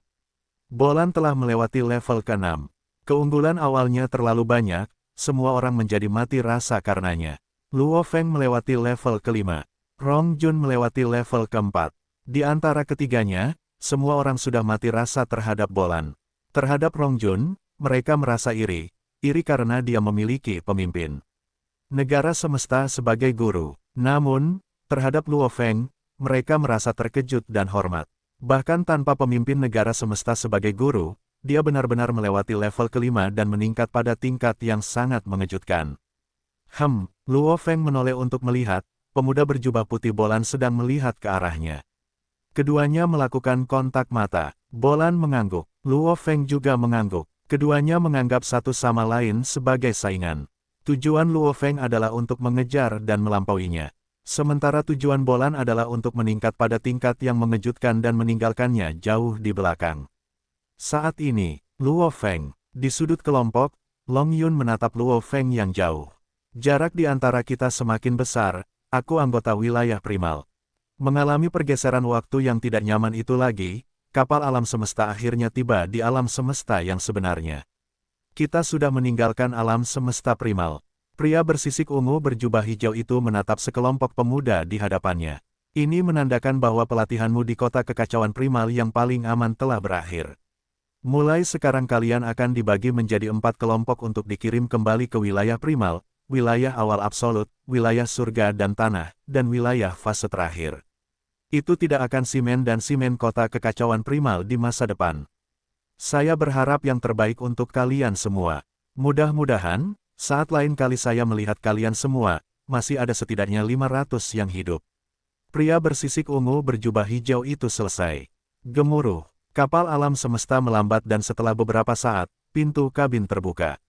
Bolan telah melewati level ke-6. Keunggulan awalnya terlalu banyak, semua orang menjadi mati rasa karenanya. Luo Feng melewati level ke-5. Rong Jun melewati level ke-4. Di antara ketiganya, semua orang sudah mati rasa terhadap Bolan. Terhadap Rong Jun, mereka merasa iri karena dia memiliki pemimpin negara semesta sebagai guru. Namun, terhadap Luo Feng, mereka merasa terkejut dan hormat. Bahkan tanpa pemimpin negara semesta sebagai guru, dia benar-benar melewati level ke-5 dan meningkat pada tingkat yang sangat mengejutkan. Luo Feng menoleh untuk melihat, pemuda berjubah putih Bolan sedang melihat ke arahnya. Keduanya melakukan kontak mata. Bolan mengangguk. Luo Feng juga mengangguk. Keduanya menganggap satu sama lain sebagai saingan. Tujuan Luo Feng adalah untuk mengejar dan melampauinya. Sementara tujuan Bolan adalah untuk meningkat pada tingkat yang mengejutkan dan meninggalkannya jauh di belakang. Saat ini, Luo Feng, di sudut kelompok, Long Yun menatap Luo Feng yang jauh. Jarak di antara kita semakin besar, aku anggota wilayah primal. Mengalami pergeseran waktu yang tidak nyaman itu lagi, kapal alam semesta akhirnya tiba di alam semesta yang sebenarnya. Kita sudah meninggalkan alam semesta primal. Pria bersisik ungu berjubah hijau itu menatap sekelompok pemuda di hadapannya. Ini menandakan bahwa pelatihanmu di kota kekacauan primal yang paling aman telah berakhir. Mulai sekarang kalian akan dibagi menjadi 4 kelompok untuk dikirim kembali ke wilayah primal, wilayah awal absolut, wilayah surga dan tanah, dan wilayah fase terakhir. Itu tidak akan simen kota kekacauan primal di masa depan. Saya berharap yang terbaik untuk kalian semua. Mudah-mudahan, saat lain kali saya melihat kalian semua, masih ada setidaknya 500 yang hidup. Pria bersisik ungu berjubah hijau itu selesai. Gemuruh. Kapal alam semesta melambat dan setelah beberapa saat, pintu kabin terbuka.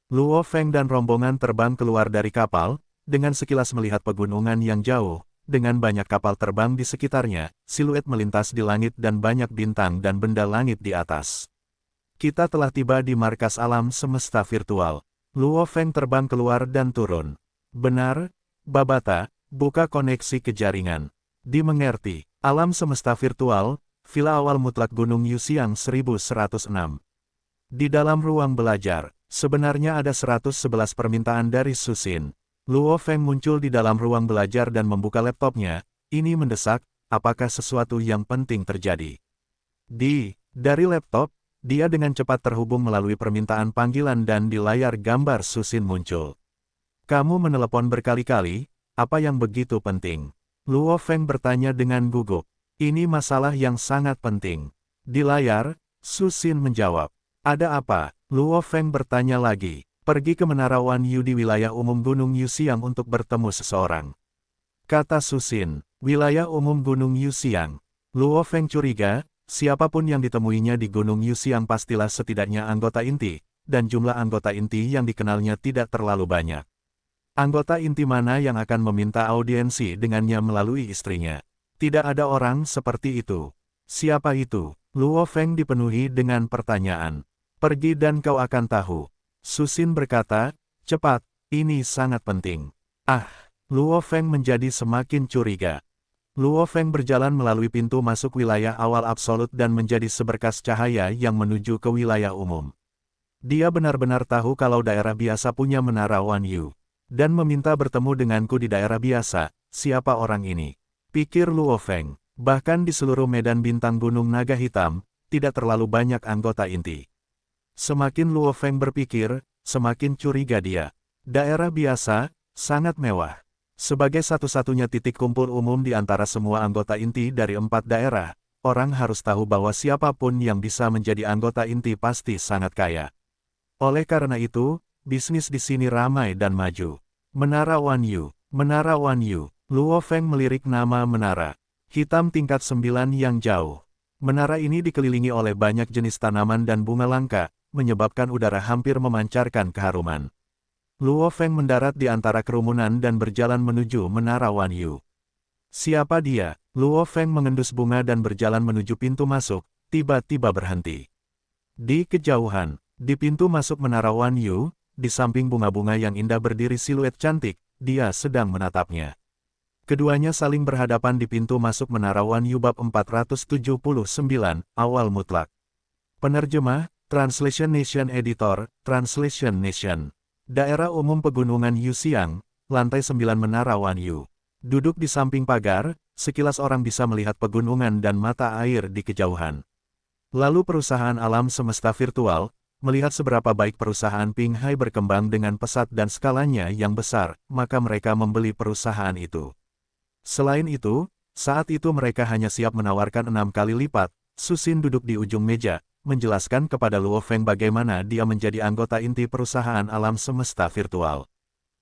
Luo Feng dan rombongan terbang keluar dari kapal, dengan sekilas melihat pegunungan yang jauh. Dengan banyak kapal terbang di sekitarnya, siluet melintas di langit dan banyak bintang dan benda langit di atas. Kita telah tiba di markas alam semesta virtual. Luo Feng terbang keluar dan turun. Benar, Babata, buka koneksi ke jaringan. Dimengerti. Alam semesta virtual, villa awal mutlak Gunung Yuxiang 1106. Di dalam ruang belajar, sebenarnya ada 111 permintaan dari Susin. Luo Feng muncul di dalam ruang belajar dan membuka laptopnya. Ini mendesak, apakah sesuatu yang penting terjadi? Dari laptop, Dia dengan cepat terhubung melalui permintaan panggilan dan di layar gambar Susin muncul. Kamu menelepon berkali-kali, apa yang begitu penting? Luo Feng bertanya dengan gugup. Ini masalah yang sangat penting. Di layar, Susin menjawab. Ada apa? Luo Feng bertanya lagi. Pergi ke Menara Wan Yu di wilayah umum Gunung Yuxiang untuk bertemu seseorang. Kata Susin, wilayah umum Gunung Yuxiang. Luo Feng curiga, siapapun yang ditemuinya di Gunung Yuxiang pastilah setidaknya anggota inti, dan jumlah anggota inti yang dikenalnya tidak terlalu banyak. Anggota inti mana yang akan meminta audiensi dengannya melalui istrinya? Tidak ada orang seperti itu. Siapa itu? Luo Feng dipenuhi dengan pertanyaan. Pergi dan kau akan tahu. Susin berkata, cepat, ini sangat penting. Luo Feng menjadi semakin curiga. Luo Feng berjalan melalui pintu masuk wilayah awal absolut dan menjadi seberkas cahaya yang menuju ke wilayah umum. Dia benar-benar tahu kalau daerah biasa punya Menara Wan Yu. Dan meminta bertemu denganku di daerah biasa, siapa orang ini? Pikir Luo Feng. Bahkan di seluruh medan bintang Gunung Naga Hitam, tidak terlalu banyak anggota inti. Semakin Luo Feng berpikir, semakin curiga dia. Daerah biasa, sangat mewah. Sebagai satu-satunya titik kumpul umum di antara semua anggota inti dari 4 daerah, orang harus tahu bahwa siapapun yang bisa menjadi anggota inti pasti sangat kaya. Oleh karena itu, bisnis di sini ramai dan maju. Menara Wan Yu, Menara Wan Yu. Luo Feng melirik nama menara. Hitam tingkat 9 yang jauh. Menara ini dikelilingi oleh banyak jenis tanaman dan bunga langka, menyebabkan udara hampir memancarkan keharuman. Luo Feng mendarat di antara kerumunan dan berjalan menuju Menara Wan Yu. Siapa dia? Luo Feng mengendus bunga dan berjalan menuju pintu masuk, tiba-tiba berhenti. Di kejauhan, di pintu masuk Menara Wan Yu, di samping bunga-bunga yang indah berdiri siluet cantik, dia sedang menatapnya. Keduanya saling berhadapan di pintu masuk Menara Wan Yu bab 479, awal mutlak. Penerjemah, Translation Nation Editor, Translation Nation. Daerah umum pegunungan Yuxiang, lantai 9 Menara Wan Yu. Duduk di samping pagar, sekilas orang bisa melihat pegunungan dan mata air di kejauhan. Lalu perusahaan alam semesta virtual, melihat seberapa baik perusahaan Ping Hai berkembang dengan pesat dan skalanya yang besar, maka mereka membeli perusahaan itu. Selain itu, saat itu mereka hanya siap menawarkan 6 kali lipat. Susin duduk di ujung meja, menjelaskan kepada Luo Feng bagaimana dia menjadi anggota inti perusahaan alam semesta virtual.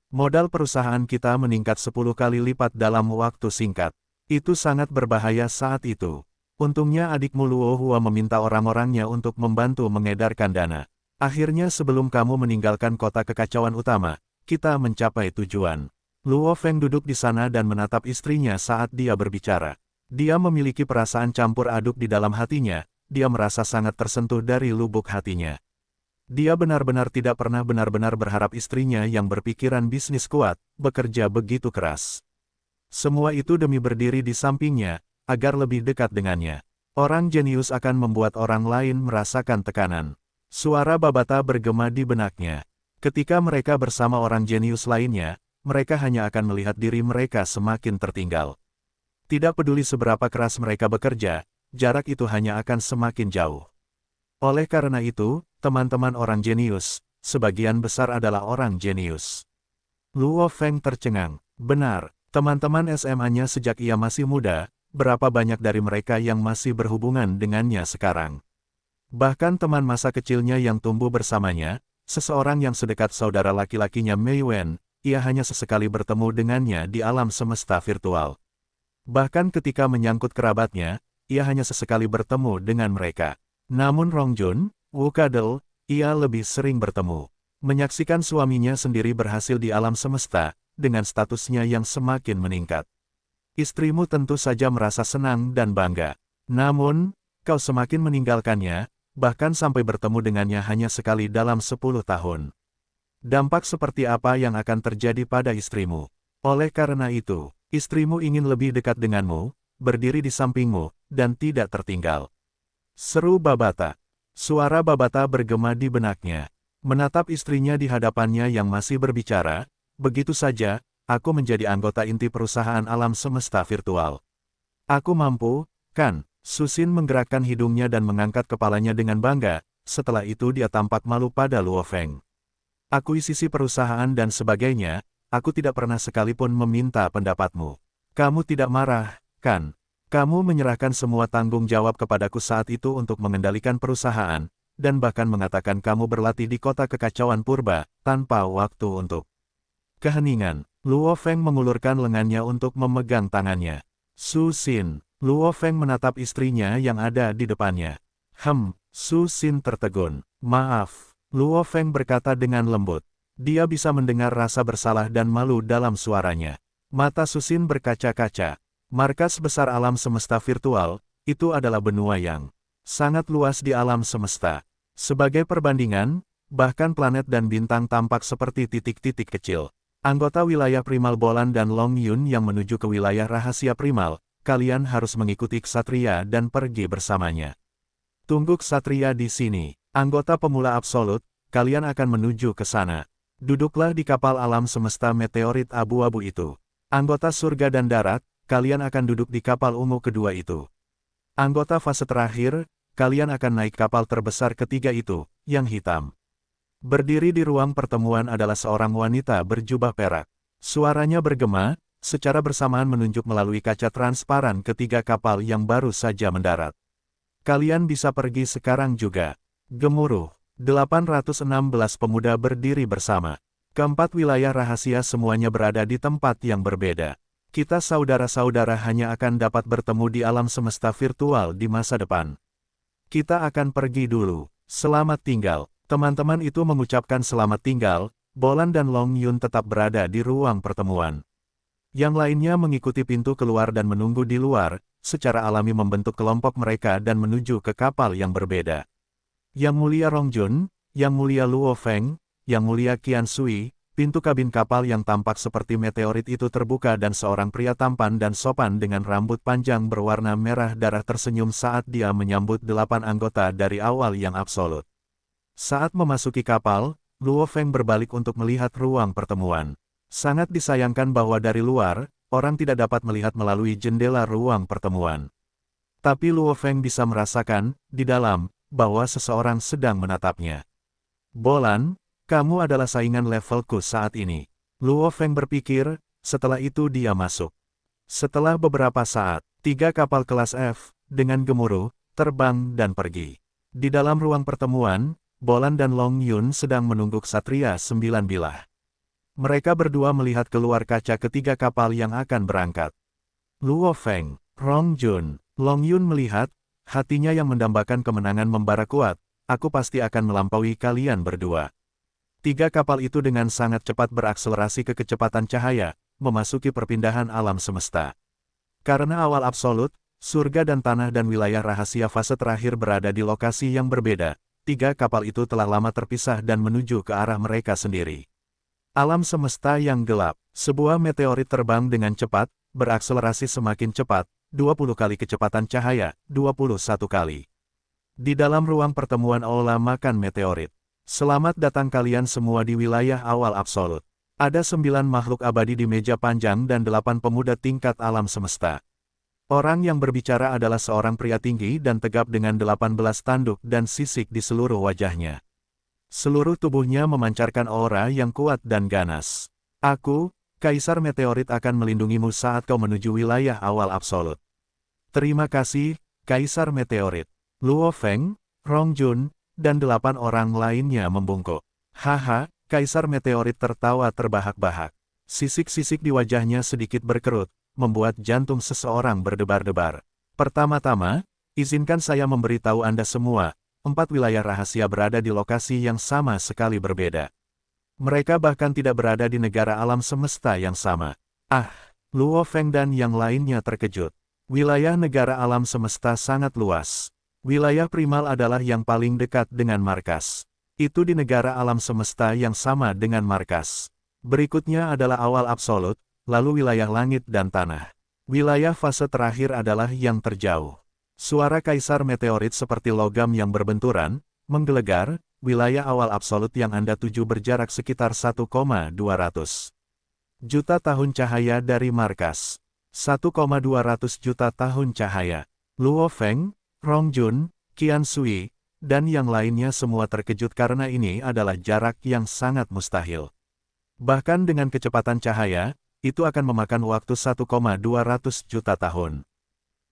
Modal perusahaan kita meningkat 10 kali lipat dalam waktu singkat. Itu sangat berbahaya saat itu. Untungnya adikmu Luo Hua meminta orang-orangnya untuk membantu mengedarkan dana. Akhirnya sebelum kamu meninggalkan kota kekacauan utama, kita mencapai tujuan. Luo Feng duduk di sana dan menatap istrinya saat dia berbicara. Dia memiliki perasaan campur aduk di dalam hatinya, dia merasa sangat tersentuh dari lubuk hatinya. Dia benar-benar tidak pernah benar-benar berharap istrinya yang berpikiran bisnis kuat, bekerja begitu keras. Semua itu demi berdiri di sampingnya, agar lebih dekat dengannya. Orang jenius akan membuat orang lain merasakan tekanan. Suara Babata bergema di benaknya. Ketika mereka bersama orang jenius lainnya, mereka hanya akan melihat diri mereka semakin tertinggal. Tidak peduli seberapa keras mereka bekerja, jarak itu hanya akan semakin jauh. Oleh karena itu, teman-teman orang jenius, sebagian besar adalah orang jenius. Luo Feng tercengang. Benar, teman-teman SMA-nya sejak ia masih muda, berapa banyak dari mereka yang masih berhubungan dengannya sekarang. Bahkan teman masa kecilnya yang tumbuh bersamanya, seseorang yang sedekat saudara laki-lakinya Mei Wen, ia hanya sesekali bertemu dengannya di alam semesta virtual. Bahkan ketika menyangkut kerabatnya, ia hanya sesekali bertemu dengan mereka. Namun Rongjun, Wu Kadel, ia lebih sering bertemu. Menyaksikan suaminya sendiri berhasil di alam semesta, dengan statusnya yang semakin meningkat. Istrimu tentu saja merasa senang dan bangga. Namun, kau semakin meninggalkannya, bahkan sampai bertemu dengannya hanya sekali dalam 10 tahun. Dampak seperti apa yang akan terjadi pada istrimu? Oleh karena itu, istrimu ingin lebih dekat denganmu, berdiri di sampingmu, dan tidak tertinggal. Seru Babata. Suara Babata bergema di benaknya. Menatap istrinya di hadapannya yang masih berbicara, begitu saja, aku menjadi anggota inti perusahaan alam semesta virtual. Aku mampu, kan? Susin menggerakkan hidungnya dan mengangkat kepalanya dengan bangga, setelah itu dia tampak malu pada Luo Feng. Akuisisi perusahaan dan sebagainya, aku tidak pernah sekalipun meminta pendapatmu. Kamu tidak marah, kan? Kamu menyerahkan semua tanggung jawab kepadaku saat itu untuk mengendalikan perusahaan, dan bahkan mengatakan kamu berlatih di kota kekacauan purba, tanpa waktu untuk keheningan. Luo Feng mengulurkan lengannya untuk memegang tangannya. Susin. Luo Feng menatap istrinya yang ada di depannya. Susin tertegun. Maaf. Luo Feng berkata dengan lembut. Dia bisa mendengar rasa bersalah dan malu dalam suaranya. Mata Susin berkaca-kaca. Markas besar alam semesta virtual, itu adalah benua yang sangat luas di alam semesta. Sebagai perbandingan, bahkan planet dan bintang tampak seperti titik-titik kecil. Anggota wilayah primal Bolan dan Long Yun yang menuju ke wilayah rahasia primal, kalian harus mengikuti Ksatria dan pergi bersamanya. Tunggu Ksatria di sini. Anggota pemula absolut, kalian akan menuju ke sana. Duduklah di kapal alam semesta meteorit abu-abu itu. Anggota surga dan darat, kalian akan duduk di kapal ungu kedua itu. Anggota fase terakhir, kalian akan naik kapal terbesar ketiga itu, yang hitam. Berdiri di ruang pertemuan adalah seorang wanita berjubah perak. Suaranya bergema, secara bersamaan menunjuk melalui kaca transparan ketiga kapal yang baru saja mendarat. Kalian bisa pergi sekarang juga. Gemuruh. 816 pemuda berdiri bersama. Keempat wilayah rahasia semuanya berada di tempat yang berbeda. Kita saudara-saudara hanya akan dapat bertemu di alam semesta virtual di masa depan. Kita akan pergi dulu. Selamat tinggal. Teman-teman itu mengucapkan selamat tinggal, Bolan dan Long Yun tetap berada di ruang pertemuan. Yang lainnya mengikuti pintu keluar dan menunggu di luar, secara alami membentuk kelompok mereka dan menuju ke kapal yang berbeda. Yang Mulia Rongjun, Yang Mulia Luo Feng, Yang Mulia Qian Sui, pintu kabin kapal yang tampak seperti meteorit itu terbuka dan seorang pria tampan dan sopan dengan rambut panjang berwarna merah darah tersenyum saat dia menyambut 8 anggota dari awal yang absolut. Saat memasuki kapal, Luo Feng berbalik untuk melihat ruang pertemuan. Sangat disayangkan bahwa dari luar, orang tidak dapat melihat melalui jendela ruang pertemuan. Tapi Luo Feng bisa merasakan, di dalam, bahwa seseorang sedang menatapnya. Bolan, kamu adalah saingan levelku saat ini. Luo Feng berpikir, setelah itu dia masuk. Setelah beberapa saat, 3 kapal kelas F, dengan gemuruh, terbang dan pergi. Di dalam ruang pertemuan, Bolan dan Long Yun sedang menunggu Ksatria 9 bilah. Mereka berdua melihat keluar kaca ketiga kapal yang akan berangkat. Luo Feng, Rongjun, Long Yun melihat, hatinya yang mendambakan kemenangan membara kuat, aku pasti akan melampaui kalian berdua. 3 kapal itu dengan sangat cepat berakselerasi ke kecepatan cahaya, memasuki perpindahan alam semesta. Karena awal absolut, surga dan tanah dan wilayah rahasia fase terakhir berada di lokasi yang berbeda. 3 kapal itu telah lama terpisah dan menuju ke arah mereka sendiri. Alam semesta yang gelap, sebuah meteorit terbang dengan cepat, berakselerasi semakin cepat, 20 kali kecepatan cahaya, 21 kali. Di dalam ruang pertemuan aula makan meteorit. Selamat datang kalian semua di wilayah awal absolut. Ada 9 makhluk abadi di meja panjang dan 8 pemuda tingkat alam semesta. Orang yang berbicara adalah seorang pria tinggi dan tegap dengan 18 tanduk dan sisik di seluruh wajahnya. Seluruh tubuhnya memancarkan aura yang kuat dan ganas. Aku, Kaisar Meteorit akan melindungimu saat kau menuju wilayah awal absolut. Terima kasih, Kaisar Meteorit. Luo Feng, Rongjun, dan 8 orang lainnya membungkuk. Haha, Kaisar Meteorit tertawa terbahak-bahak. Sisik-sisik di wajahnya sedikit berkerut, membuat jantung seseorang berdebar-debar. Pertama-tama, izinkan saya memberitahu Anda semua, 4 wilayah rahasia berada di lokasi yang sama sekali berbeda. Mereka bahkan tidak berada di negara alam semesta yang sama. Luo Feng dan yang lainnya terkejut. Wilayah negara alam semesta sangat luas. Wilayah primal adalah yang paling dekat dengan markas. Itu di negara alam semesta yang sama dengan markas. Berikutnya adalah awal absolut, lalu wilayah langit dan tanah. Wilayah fase terakhir adalah yang terjauh. Suara Kaisar Meteorit seperti logam yang berbenturan, menggelegar, wilayah awal absolut yang Anda tuju berjarak sekitar 1,200 juta tahun cahaya dari markas. 1,200 juta tahun cahaya. Luo Feng, Rong Jun, Qian Sui, dan yang lainnya semua terkejut karena ini adalah jarak yang sangat mustahil. Bahkan dengan kecepatan cahaya, itu akan memakan waktu 1,200 juta tahun.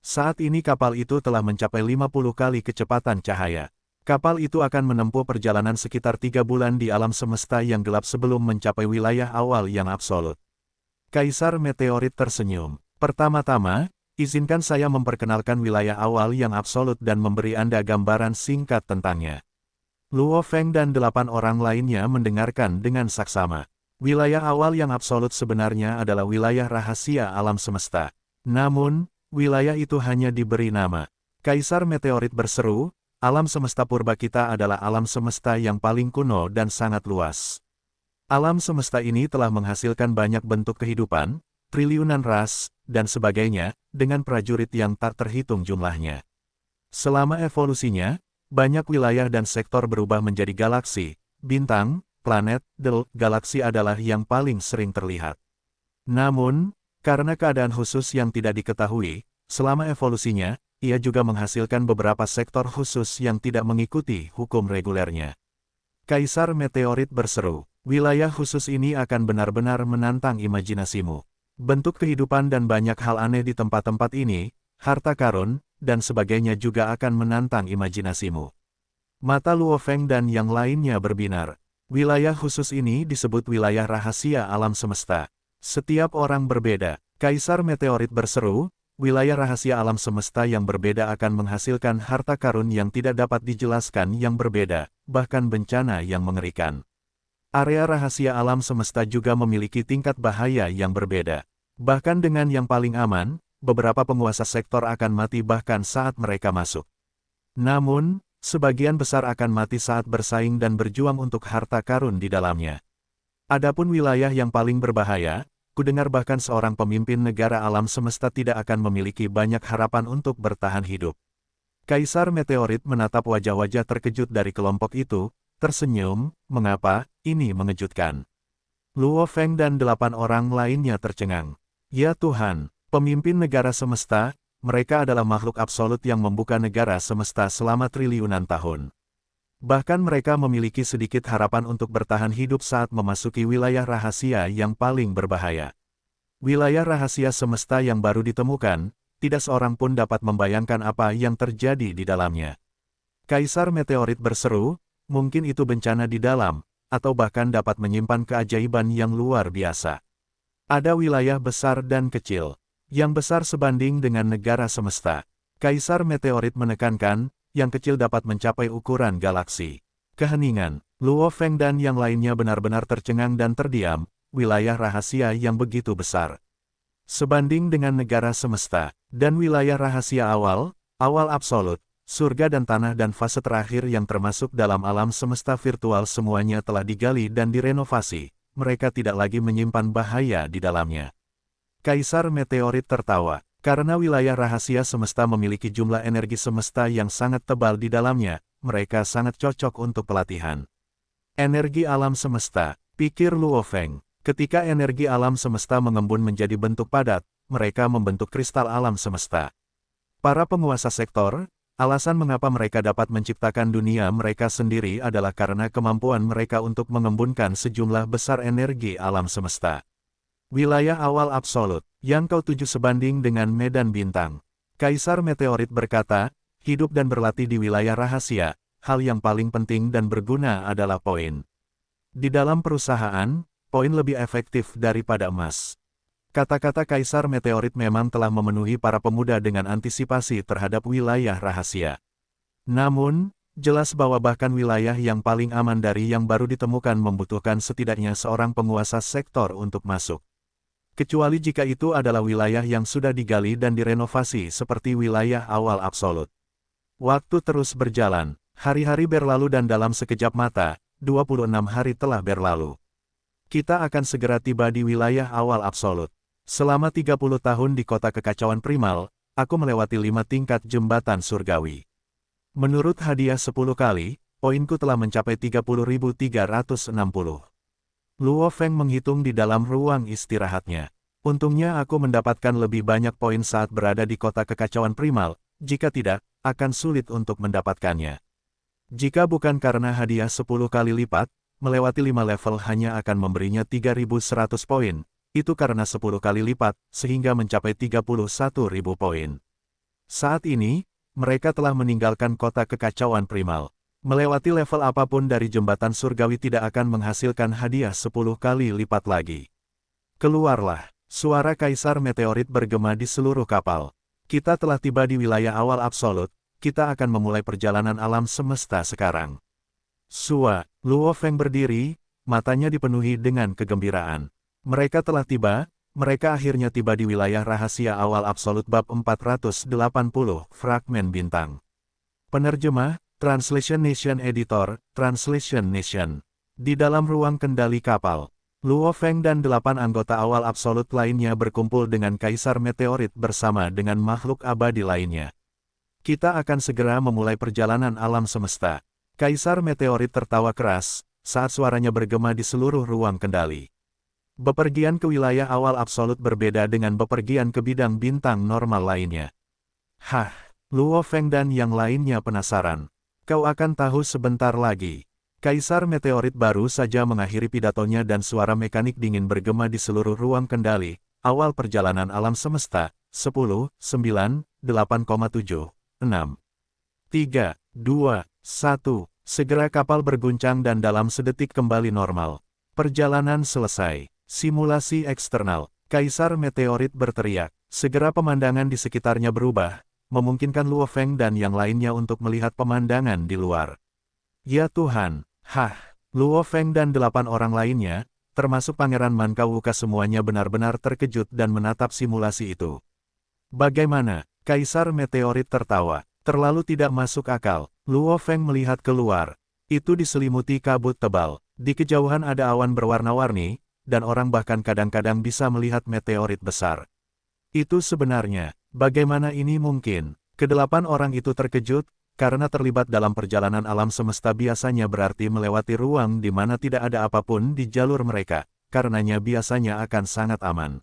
Saat ini kapal itu telah mencapai 50 kali kecepatan cahaya. Kapal itu akan menempuh perjalanan sekitar 3 bulan di alam semesta yang gelap sebelum mencapai wilayah awal yang absolut. Kaisar Meteorit tersenyum. Pertama-tama, izinkan saya memperkenalkan wilayah awal yang absolut dan memberi Anda gambaran singkat tentangnya. Luo Feng dan 8 orang lainnya mendengarkan dengan saksama. Wilayah awal yang absolut sebenarnya adalah wilayah rahasia alam semesta. Namun, wilayah itu hanya diberi nama. Kaisar Meteorit berseru, alam semesta purba kita adalah alam semesta yang paling kuno dan sangat luas. Alam semesta ini telah menghasilkan banyak bentuk kehidupan, triliunan ras, dan sebagainya, dengan prajurit yang tak terhitung jumlahnya. Selama evolusinya, banyak wilayah dan sektor berubah menjadi galaksi, bintang, planet, galaksi adalah yang paling sering terlihat. Namun, karena keadaan khusus yang tidak diketahui, selama evolusinya, ia juga menghasilkan beberapa sektor khusus yang tidak mengikuti hukum regulernya. Kaisar Meteorit berseru, wilayah khusus ini akan benar-benar menantang imajinasimu. Bentuk kehidupan dan banyak hal aneh di tempat-tempat ini, harta karun, dan sebagainya juga akan menantang imajinasimu. Mata Luo Feng dan yang lainnya berbinar. Wilayah khusus ini disebut wilayah rahasia alam semesta. Setiap orang berbeda. Kaisar Meteorit berseru, wilayah rahasia alam semesta yang berbeda akan menghasilkan harta karun yang tidak dapat dijelaskan yang berbeda, bahkan bencana yang mengerikan. Area rahasia alam semesta juga memiliki tingkat bahaya yang berbeda. Bahkan dengan yang paling aman, beberapa penguasa sektor akan mati bahkan saat mereka masuk. Namun, sebagian besar akan mati saat bersaing dan berjuang untuk harta karun di dalamnya. Adapun wilayah yang paling berbahaya, kudengar bahkan seorang pemimpin negara alam semesta tidak akan memiliki banyak harapan untuk bertahan hidup. Kaisar Meteorit menatap wajah-wajah terkejut dari kelompok itu, tersenyum, mengapa, ini mengejutkan. Luo Feng dan 8 orang lainnya tercengang. Ya Tuhan, pemimpin negara semesta, mereka adalah makhluk absolut yang membuka negara semesta selama triliunan tahun. Bahkan mereka memiliki sedikit harapan untuk bertahan hidup saat memasuki wilayah rahasia yang paling berbahaya. Wilayah rahasia semesta yang baru ditemukan, tidak seorang pun dapat membayangkan apa yang terjadi di dalamnya. Kaisar Meteorit berseru, mungkin itu bencana di dalam, atau bahkan dapat menyimpan keajaiban yang luar biasa. Ada wilayah besar dan kecil. Yang besar sebanding dengan negara semesta. Kaisar Meteorit menekankan, yang kecil dapat mencapai ukuran galaksi. Keheningan, Luo Feng dan yang lainnya benar-benar tercengang dan terdiam, wilayah rahasia yang begitu besar. Sebanding dengan negara semesta, dan wilayah rahasia awal absolut, surga dan tanah dan fase terakhir yang termasuk dalam alam semesta virtual semuanya telah digali dan direnovasi, mereka tidak lagi menyimpan bahaya di dalamnya. Kaisar Meteorit tertawa, karena wilayah rahasia semesta memiliki jumlah energi semesta yang sangat tebal di dalamnya, mereka sangat cocok untuk pelatihan. Energi alam semesta, pikir Luo Feng, ketika energi alam semesta mengembun menjadi bentuk padat, mereka membentuk kristal alam semesta. Para penguasa sektor, alasan mengapa mereka dapat menciptakan dunia mereka sendiri adalah karena kemampuan mereka untuk mengembunkan sejumlah besar energi alam semesta. Wilayah awal absolut, yang kau tuju sebanding dengan medan bintang. Kaisar Meteorit berkata, hidup dan berlatih di wilayah rahasia, hal yang paling penting dan berguna adalah poin. Di dalam perusahaan, poin lebih efektif daripada emas. Kata-kata Kaisar Meteorit memang telah memenuhi para pemuda dengan antisipasi terhadap wilayah rahasia. Namun, jelas bahwa bahkan wilayah yang paling aman dari yang baru ditemukan membutuhkan setidaknya seorang penguasa sektor untuk masuk. Kecuali jika itu adalah wilayah yang sudah digali dan direnovasi seperti wilayah awal absolut. Waktu terus berjalan, hari-hari berlalu dan dalam sekejap mata, 26 hari telah berlalu. Kita akan segera tiba di wilayah awal absolut. Selama 30 tahun di kota kekacauan primal, aku melewati 5 tingkat jembatan surgawi. Menurut hadiah 10 kali, poinku telah mencapai 30.360. Luo Feng menghitung di dalam ruang istirahatnya. Untungnya aku mendapatkan lebih banyak poin saat berada di kota kekacauan primal, jika tidak, akan sulit untuk mendapatkannya. Jika bukan karena hadiah 10 kali lipat, melewati 5 level hanya akan memberinya 3.100 poin, itu karena 10 kali lipat, sehingga mencapai 31.000 poin. Saat ini, mereka telah meninggalkan kota kekacauan primal. Melewati level apapun dari jembatan surgawi tidak akan menghasilkan hadiah 10 kali lipat lagi. Keluarlah, suara Kaisar Meteorit bergema di seluruh kapal. Kita telah tiba di wilayah awal absolut, kita akan memulai perjalanan alam semesta sekarang. Luo Feng berdiri, matanya dipenuhi dengan kegembiraan. Mereka telah tiba, mereka akhirnya tiba di wilayah rahasia awal absolut bab 480, Fragmen Bintang. Penerjemah, Translation Nation Editor, Translation Nation. Di dalam ruang kendali kapal, Luo Feng dan 8 anggota awal absolut lainnya berkumpul dengan Kaisar Meteorit bersama dengan makhluk abadi lainnya. Kita akan segera memulai perjalanan alam semesta. Kaisar Meteorit tertawa keras, saat suaranya bergema di seluruh ruang kendali. Bepergian ke wilayah awal absolut berbeda dengan bepergian ke bidang bintang normal lainnya. Hah, Luo Feng dan yang lainnya penasaran. Kau akan tahu sebentar lagi. Kaisar Meteorit baru saja mengakhiri pidatonya dan suara mekanik dingin bergema di seluruh ruang kendali. Awal perjalanan alam semesta, 10, 9, 8,7, 6, 3, 2, 1. Segera kapal berguncang dan dalam sedetik kembali normal. Perjalanan selesai. Simulasi eksternal. Kaisar Meteorit berteriak. Segera pemandangan di sekitarnya berubah, memungkinkan Luo Feng dan yang lainnya untuk melihat pemandangan di luar. Ya Tuhan, Luo Feng dan 8 orang lainnya, termasuk Pangeran Mankawuka semuanya benar-benar terkejut dan menatap simulasi itu. Bagaimana? Kaisar Meteorit tertawa. Terlalu tidak masuk akal. Luo Feng melihat keluar. Itu diselimuti kabut tebal. Di kejauhan ada awan berwarna-warni, dan orang bahkan kadang-kadang bisa melihat meteorit besar. Itu sebenarnya, bagaimana ini mungkin? Kedelapan orang itu terkejut, karena terlibat dalam perjalanan alam semesta biasanya berarti melewati ruang di mana tidak ada apapun di jalur mereka, karenanya biasanya akan sangat aman.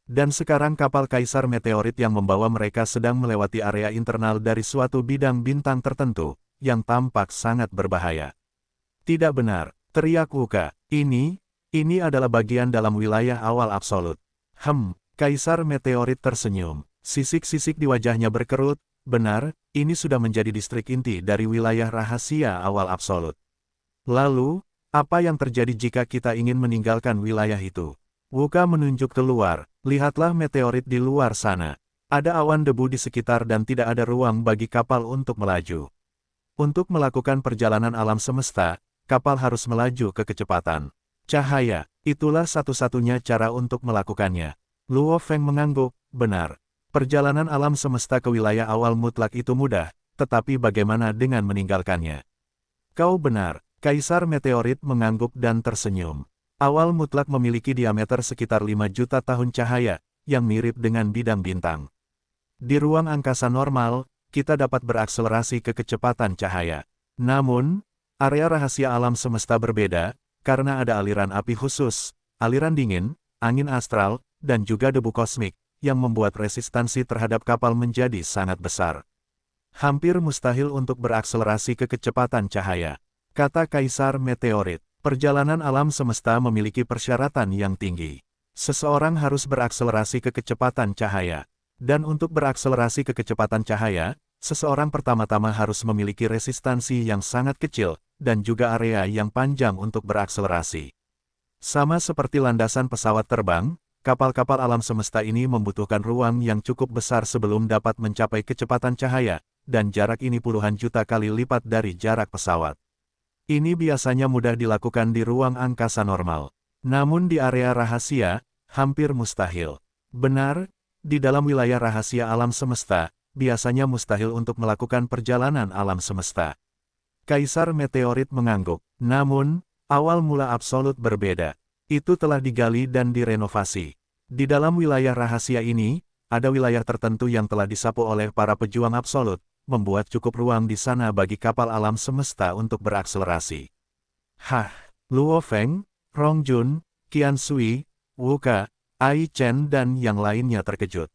Dan sekarang kapal Kaisar Meteorit yang membawa mereka sedang melewati area internal dari suatu bidang bintang tertentu, yang tampak sangat berbahaya. Tidak benar, teriak Wuka. Ini adalah bagian dalam wilayah awal absolut. Kaisar Meteorit tersenyum. Sisik-sisik di wajahnya berkerut. Benar, ini sudah menjadi distrik inti dari wilayah rahasia awal absolut. Lalu, apa yang terjadi jika kita ingin meninggalkan wilayah itu? Wuka menunjuk keluar. Lihatlah meteorit di luar sana. Ada awan debu di sekitar dan tidak ada ruang bagi kapal untuk melaju. Untuk melakukan perjalanan alam semesta, kapal harus melaju ke kecepatan cahaya. Itulah satu-satunya cara untuk melakukannya. Luo Feng mengangguk. Benar. Perjalanan alam semesta ke wilayah awal mutlak itu mudah, tetapi bagaimana dengan meninggalkannya? Kau benar. Kaisar Meteorit mengangguk dan tersenyum. Awal mutlak memiliki diameter sekitar 5 juta tahun cahaya, yang mirip dengan bidang bintang. Di ruang angkasa normal, kita dapat berakselerasi ke kecepatan cahaya. Namun, area rahasia alam semesta berbeda, karena ada aliran api khusus, aliran dingin, angin astral, dan juga debu kosmik, yang membuat resistansi terhadap kapal menjadi sangat besar. Hampir mustahil untuk berakselerasi ke kecepatan cahaya, kata Kaisar Meteorit. Perjalanan alam semesta memiliki persyaratan yang tinggi. Seseorang harus berakselerasi ke kecepatan cahaya. Dan untuk berakselerasi ke kecepatan cahaya, seseorang pertama-tama harus memiliki resistansi yang sangat kecil, dan juga area yang panjang untuk berakselerasi. Sama seperti landasan pesawat terbang, kapal-kapal alam semesta ini membutuhkan ruang yang cukup besar sebelum dapat mencapai kecepatan cahaya, dan jarak ini puluhan juta kali lipat dari jarak pesawat. Ini biasanya mudah dilakukan di ruang angkasa normal. Namun di area rahasia, hampir mustahil. Benar, di dalam wilayah rahasia alam semesta, biasanya mustahil untuk melakukan perjalanan alam semesta. Kaisar Meteorit mengangguk. Namun, awal mula absolut berbeda. Itu telah digali dan direnovasi. Di dalam wilayah rahasia ini, ada wilayah tertentu yang telah disapu oleh para pejuang absolut, membuat cukup ruang di sana bagi kapal alam semesta untuk berakselerasi. Luo Feng, Rong Jun, Qian Sui, Wuka, Ai Chen dan yang lainnya terkejut.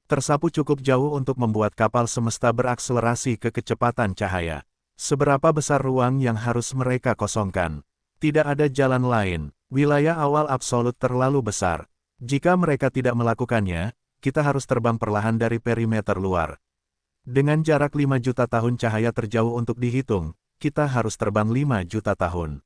tersapu cukup jauh untuk membuat kapal semesta berakselerasi ke kecepatan cahaya. Seberapa besar ruang yang harus mereka kosongkan? Tidak ada jalan lain. Wilayah awal absolut terlalu besar. Jika mereka tidak melakukannya, kita harus terbang perlahan dari perimeter luar. Dengan jarak 5 juta tahun cahaya terjauh untuk dihitung, kita harus terbang 5 juta tahun.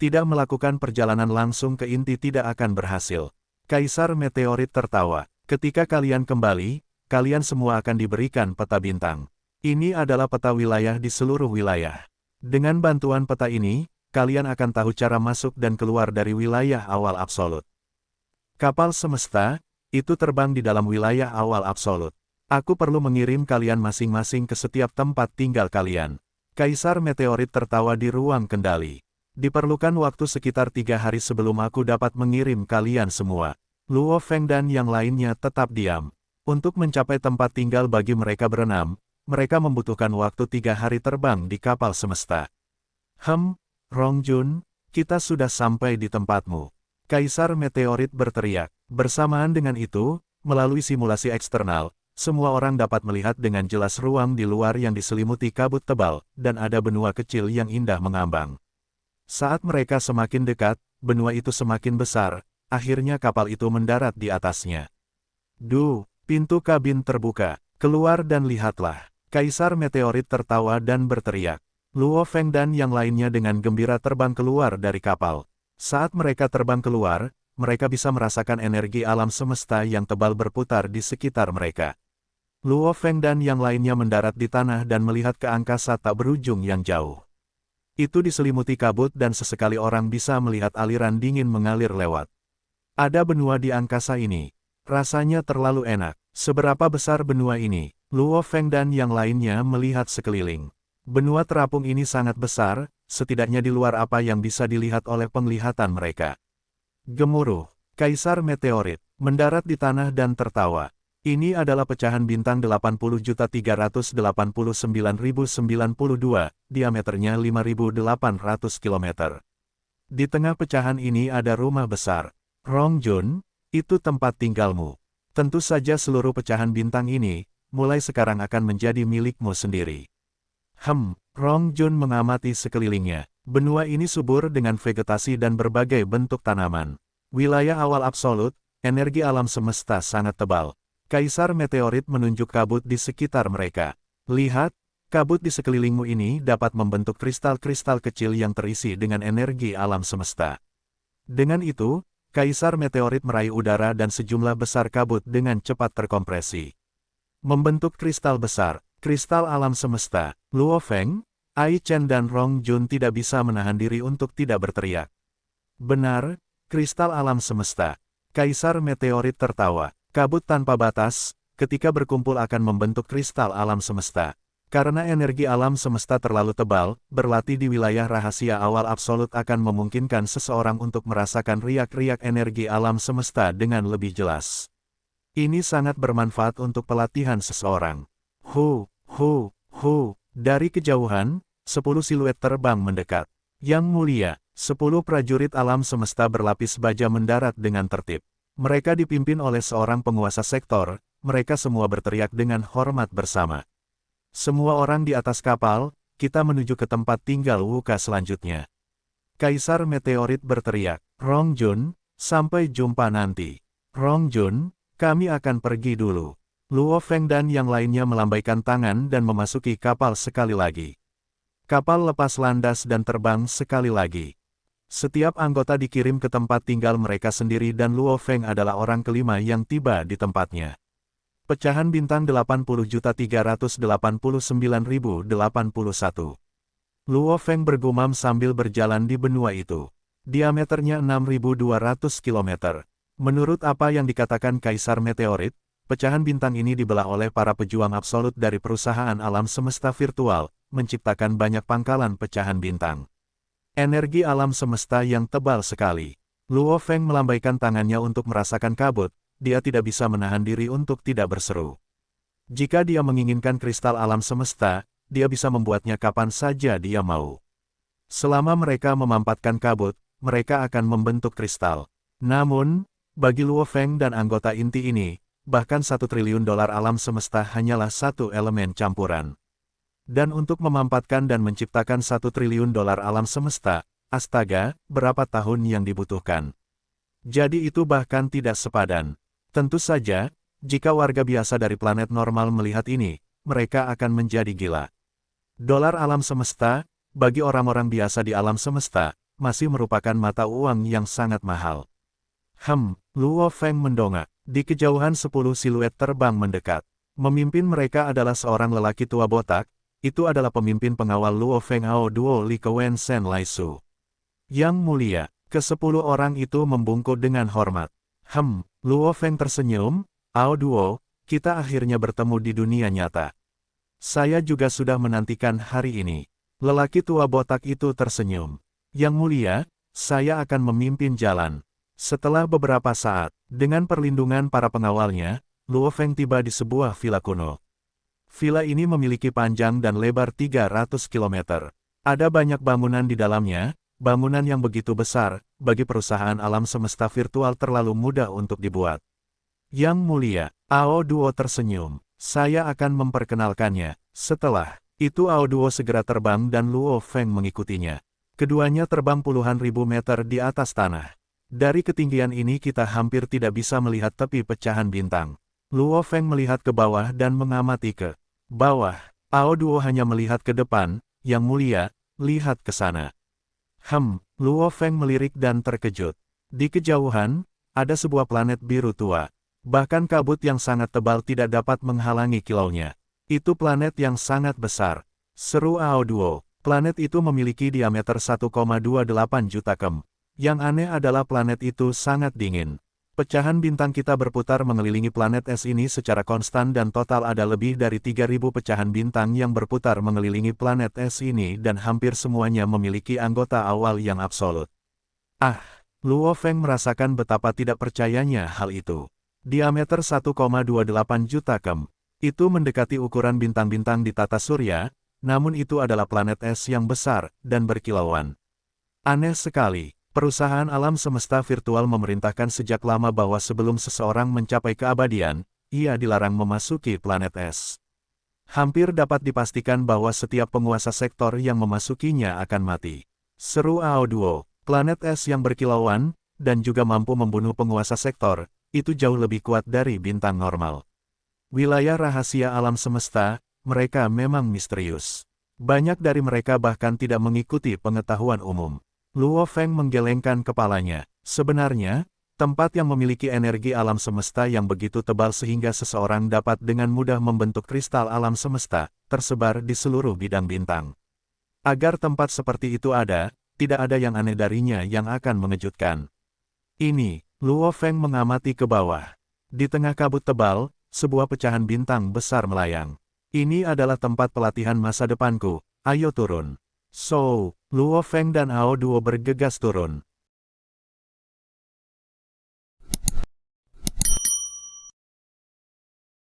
Tidak melakukan perjalanan langsung ke inti tidak akan berhasil. Kaisar Meteorit tertawa. Ketika kalian kembali, kalian semua akan diberikan peta bintang. Ini adalah peta wilayah di seluruh wilayah. Dengan bantuan peta ini, kalian akan tahu cara masuk dan keluar dari wilayah awal absolut. Kapal semesta, itu terbang di dalam wilayah awal absolut. Aku perlu mengirim kalian masing-masing ke setiap tempat tinggal kalian. Kaisar Meteorit tertawa di ruang kendali. Diperlukan waktu sekitar 3 hari sebelum aku dapat mengirim kalian semua. Luo Feng dan yang lainnya tetap diam. Untuk mencapai tempat tinggal bagi mereka berenam, mereka membutuhkan waktu 3 hari terbang di kapal semesta. Rongjun, kita sudah sampai di tempatmu. Kaisar Meteorit berteriak. Bersamaan dengan itu, melalui simulasi eksternal, semua orang dapat melihat dengan jelas ruang di luar yang diselimuti kabut tebal, dan ada benua kecil yang indah mengambang. Saat mereka semakin dekat, benua itu semakin besar, akhirnya kapal itu mendarat di atasnya. Pintu kabin terbuka. Keluar dan lihatlah. Kaisar Meteorit tertawa dan berteriak. Luo Feng dan yang lainnya dengan gembira terbang keluar dari kapal. Saat mereka terbang keluar, mereka bisa merasakan energi alam semesta yang tebal berputar di sekitar mereka. Luo Feng dan yang lainnya mendarat di tanah dan melihat ke angkasa tak berujung yang jauh. Itu diselimuti kabut dan sesekali orang bisa melihat aliran dingin mengalir lewat. Ada benua di angkasa ini. Rasanya terlalu enak. Seberapa besar benua ini? Luo Feng dan yang lainnya melihat sekeliling. Benua terapung ini sangat besar, setidaknya di luar apa yang bisa dilihat oleh penglihatan mereka. Gemuruh. Kaisar Meteorit mendarat di tanah dan tertawa. Ini adalah pecahan bintang 80.389.092, diameternya 5.800 km. Di tengah pecahan ini ada rumah besar. Rongjun, itu tempat tinggalmu. Tentu saja seluruh pecahan bintang ini, mulai sekarang akan menjadi milikmu sendiri. Rongjun mengamati sekelilingnya. Benua ini subur dengan vegetasi dan berbagai bentuk tanaman. Wilayah awal absolut, energi alam semesta sangat tebal. Kaisar Meteorit menunjuk kabut di sekitar mereka. Lihat, kabut di sekelilingmu ini dapat membentuk kristal-kristal kecil yang terisi dengan energi alam semesta. Dengan itu, Kaisar Meteorit meraih udara dan sejumlah besar kabut dengan cepat terkompresi. Membentuk kristal besar, kristal alam semesta. Luo Feng, Ai Chen dan Rongjun tidak bisa menahan diri untuk tidak berteriak. Benar, kristal alam semesta. Kaisar Meteorit tertawa. Kabut tanpa batas, ketika berkumpul akan membentuk kristal alam semesta. Karena energi alam semesta terlalu tebal, berlatih di wilayah rahasia awal absolut akan memungkinkan seseorang untuk merasakan riak-riak energi alam semesta dengan lebih jelas. Ini sangat bermanfaat untuk pelatihan seseorang. Dari kejauhan, 10 siluet terbang mendekat. Yang mulia, 10 prajurit alam semesta berlapis baja mendarat dengan tertib. Mereka dipimpin oleh seorang penguasa sektor, mereka semua berteriak dengan hormat bersama. Semua orang di atas kapal, kita menuju ke tempat tinggal Wuka selanjutnya. Kaisar Meteorit berteriak, Rongjun, sampai jumpa nanti. Rongjun, kami akan pergi dulu. Luo Feng dan yang lainnya melambaikan tangan dan memasuki kapal sekali lagi. Kapal lepas landas dan terbang sekali lagi. Setiap anggota dikirim ke tempat tinggal mereka sendiri dan Luo Feng adalah orang kelima yang tiba di tempatnya. Pecahan bintang 80.389.081. Luo Feng bergumam sambil berjalan di benua itu. Diameternya 6.200 km. Menurut apa yang dikatakan Kaisar Meteorit, pecahan bintang ini dibelah oleh para pejuang absolut dari perusahaan alam semesta virtual, menciptakan banyak pangkalan pecahan bintang. Energi alam semesta yang tebal sekali. Luo Feng melambaikan tangannya untuk merasakan kabut. Dia tidak bisa menahan diri untuk tidak berseru. Jika dia menginginkan kristal alam semesta, dia bisa membuatnya kapan saja dia mau. Selama mereka memampatkan kabut, mereka akan membentuk kristal. Namun, bagi Luo Feng dan anggota inti ini, bahkan $1 triliun alam semesta hanyalah satu elemen campuran. Dan untuk memampatkan dan menciptakan $1 triliun alam semesta, astaga, berapa tahun yang dibutuhkan? Jadi itu bahkan tidak sepadan. Tentu saja, jika warga biasa dari planet normal melihat ini, mereka akan menjadi gila. Dolar alam semesta, bagi orang-orang biasa di alam semesta, masih merupakan mata uang yang sangat mahal. Luo Feng mendongak. Di kejauhan 10 siluet terbang mendekat. Memimpin mereka adalah seorang lelaki tua botak, itu adalah pemimpin pengawal Luo Feng Ao Duo Li Kewen Sen Lai Su. Yang mulia, ke-10 orang itu membungkuk dengan hormat. Luo Feng tersenyum, Ao Duo, kita akhirnya bertemu di dunia nyata. Saya juga sudah menantikan hari ini. Lelaki tua botak itu tersenyum. Yang mulia, saya akan memimpin jalan. Setelah beberapa saat, dengan perlindungan para pengawalnya, Luo Feng tiba di sebuah villa kuno. Villa ini memiliki panjang dan lebar 300 km. Ada banyak bangunan di dalamnya, bangunan yang begitu besar, bagi perusahaan alam semesta virtual terlalu mudah untuk dibuat. Yang mulia, Ao Duo tersenyum. Saya akan memperkenalkannya. Setelah itu Ao Duo segera terbang dan Luo Feng mengikutinya. Keduanya terbang puluhan ribu meter di atas tanah. Dari ketinggian ini kita hampir tidak bisa melihat tepi pecahan bintang. Luo Feng melihat ke bawah dan mengamati ke bawah. Ao Duo hanya melihat ke depan, yang mulia, lihat ke sana. Luo Feng melirik dan terkejut. Di kejauhan, ada sebuah planet biru tua. Bahkan kabut yang sangat tebal tidak dapat menghalangi kilaunya. Itu planet yang sangat besar. Seru Ao Duo. Planet itu memiliki diameter 1,28 juta km. Yang aneh adalah planet itu sangat dingin. Pecahan bintang kita berputar mengelilingi planet es ini secara konstan dan total ada lebih dari 3.000 pecahan bintang yang berputar mengelilingi planet es ini dan hampir semuanya memiliki anggota awal yang absolut. Luo Feng merasakan betapa tidak percayanya hal itu. Diameter 1,28 juta km. Itu mendekati ukuran bintang-bintang di tata surya, namun itu adalah planet es yang besar dan berkilauan. Aneh sekali. Perusahaan alam semesta virtual memerintahkan sejak lama bahwa sebelum seseorang mencapai keabadian, ia dilarang memasuki planet es. Hampir dapat dipastikan bahwa setiap penguasa sektor yang memasukinya akan mati. Seru Ao Duo, planet es yang berkilauan, dan juga mampu membunuh penguasa sektor, itu jauh lebih kuat dari bintang normal. Wilayah rahasia alam semesta, mereka memang misterius. Banyak dari mereka bahkan tidak mengikuti pengetahuan umum. Luo Feng menggelengkan kepalanya. Sebenarnya, tempat yang memiliki energi alam semesta yang begitu tebal sehingga seseorang dapat dengan mudah membentuk kristal alam semesta, tersebar di seluruh bidang bintang. Agar tempat seperti itu ada, tidak ada yang aneh darinya yang akan mengejutkan. Ini, Luo Feng mengamati ke bawah. Di tengah kabut tebal, sebuah pecahan bintang besar melayang. Ini adalah tempat pelatihan masa depanku, ayo turun. Luo Feng dan Ao Duo bergegas turun.